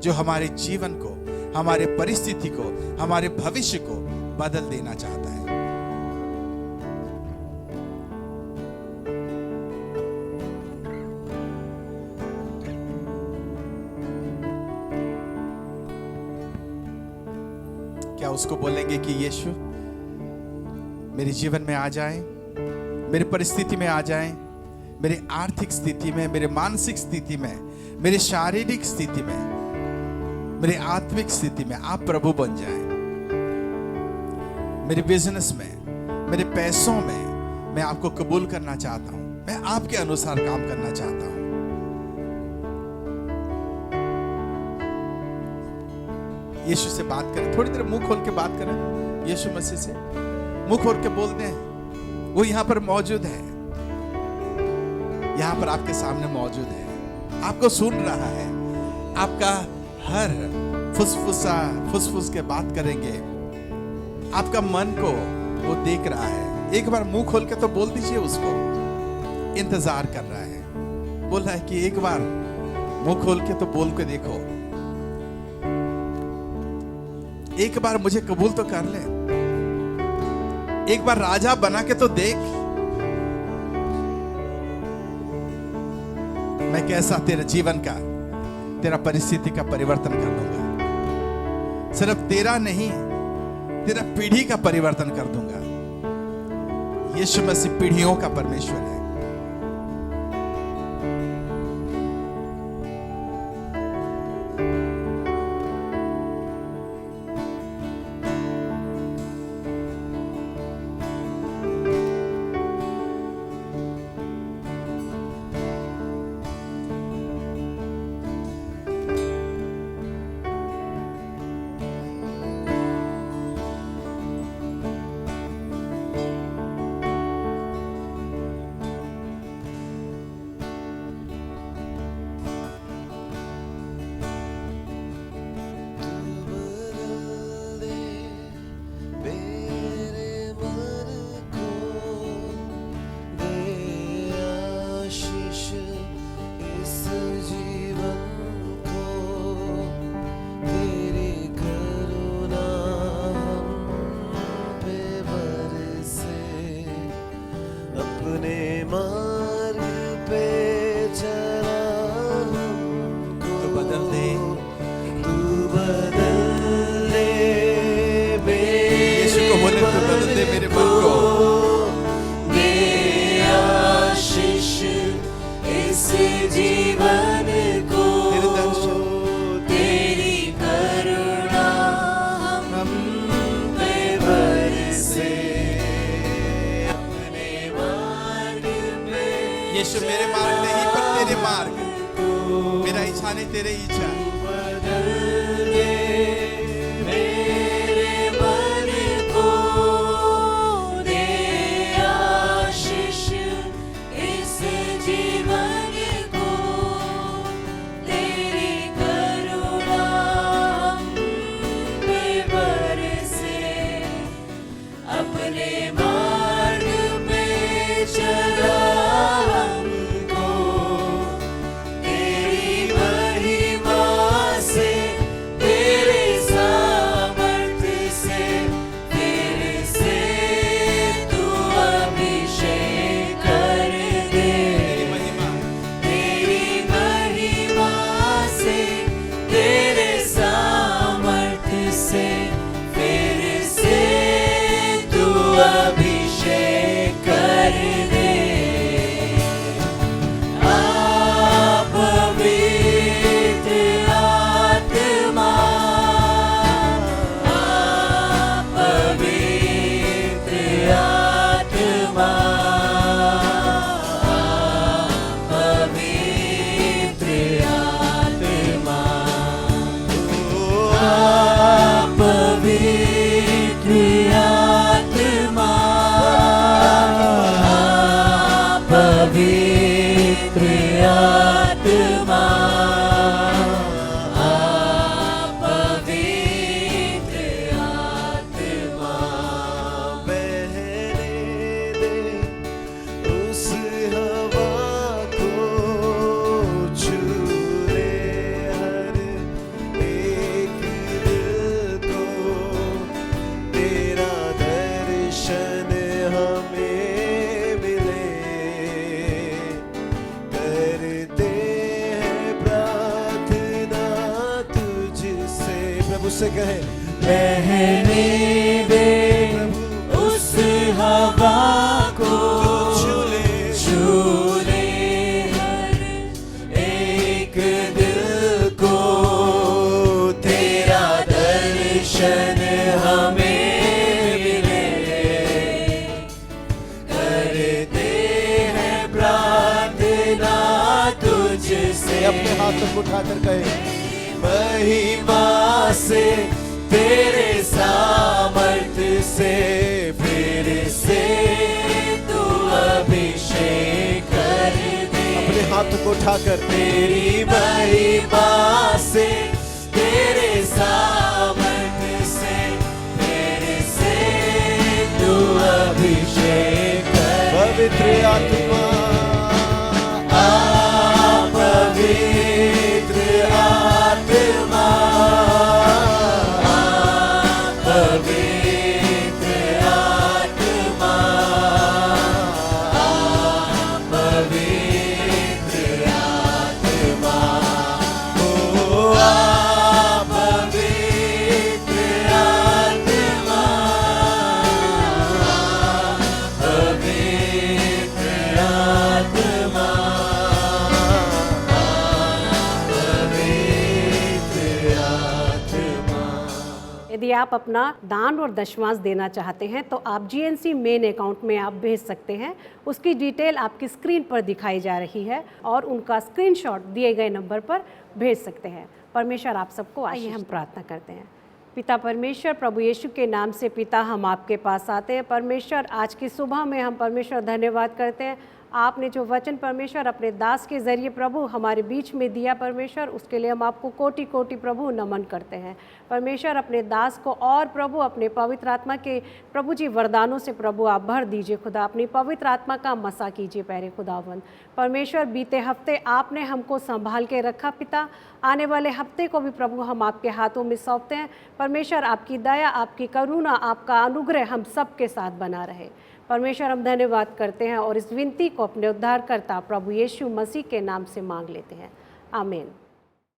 Speaker 2: जो हमारे जीवन को, हमारे परिस्थिति को, हमारे भविष्य को बदल देना चाहता है। क्या उसको बोलेंगे कि यीशु मेरे जीवन में आ जाए, मेरी परिस्थिति में आ जाए, मेरी आर्थिक स्थिति में, मेरे मानसिक स्थिति में, मेरी शारीरिक स्थिति में, मेरी आत्मिक स्थिति में आप प्रभु बन जाएं। मेरे बिजनेस में, मेरे पैसों में मैं आपको कबूल करना चाहता हूं, मैं आपके अनुसार काम करना चाहता हूं। यीशु से बात करें, थोड़ी देर मुंह खोल के बात करें यीशु मसीह से, मुंह खोल के बोल दें। वो यहां पर मौजूद है, यहां पर आपके सामने मौजूद है, आपको सुन रहा है, आपका हर फुसफुस के बात करेंगे, आपका मन को वो देख रहा है। एक बार मुंह खोल के तो बोल दीजिए उसको, इंतजार कर रहा है। बोला है कि एक बार मुंह खोल के तो बोल के देखो, एक बार मुझे कबूल तो कर ले, एक बार राजा बना के तो देख, मैं कैसा तेरे जीवन का, तेरा परिस्थिति का परिवर्तन कर दूंगा। सिर्फ तेरा नहीं, तेरा पीढ़ी का परिवर्तन कर दूंगा। यीशु मसीह पीढ़ियों का परमेश्वर है। यीशु मेरे मार्ग नहीं पर तेरे मार्ग, मेरा इच्छा नहीं तेरे इच्छा।
Speaker 3: उससे कहे बहने दे उस हवा को, छूले हर एक दिल को, तेरा दर्शन हमें मिले, करते हैं प्रार्थना तुझसे। अपने हाथों को उठाकर कहे महिमा से, तेरे सामर्थ्य से, फिर से तू अभिषेक कर दे। अपने हाथों को उठाकर तेरी महिमा से, तेरे सामर्थ्य से, फिर से तू अभिषेक कर। पवित्र आत्मा
Speaker 4: यदि आप अपना दान और दशमांश देना चाहते हैं तो आप GNC मेन अकाउंट में आप भेज सकते हैं। उसकी डिटेल आपकी स्क्रीन पर दिखाई जा रही है और उनका स्क्रीनशॉट दिए गए नंबर पर भेज सकते हैं। परमेश्वर आप सबको आइए हम प्रार्थना करते हैं। पिता परमेश्वर, प्रभु यीशु के नाम से पिता हम आपके पास आते हैं। परमेश्वर आज की सुबह में हम परमेश्वर धन्यवाद करते हैं। आपने जो वचन परमेश्वर अपने दास के ज़रिए प्रभु हमारे बीच में दिया परमेश्वर, उसके लिए हम आपको कोटि कोटि प्रभु नमन करते हैं। परमेश्वर अपने दास को और प्रभु अपने पवित्र आत्मा के प्रभु जी वरदानों से प्रभु आप भर दीजिए खुदा। अपनी पवित्र आत्मा का मसा कीजिए प्यारे खुदावंद। परमेश्वर बीते हफ्ते आपने हमको संभाल के रखा पिता, आने वाले हफ्ते को भी प्रभु हम आपके हाथों में सौंपते हैं। परमेश्वर आपकी दया, आपकी करुणा, आपका अनुग्रह हम सबके साथ बना रहे। परमेश्वर हम धन्यवाद करते हैं और इस विनती को अपने उद्धारकर्ता प्रभु यीशु मसीह के नाम से मांग लेते हैं। आमीन।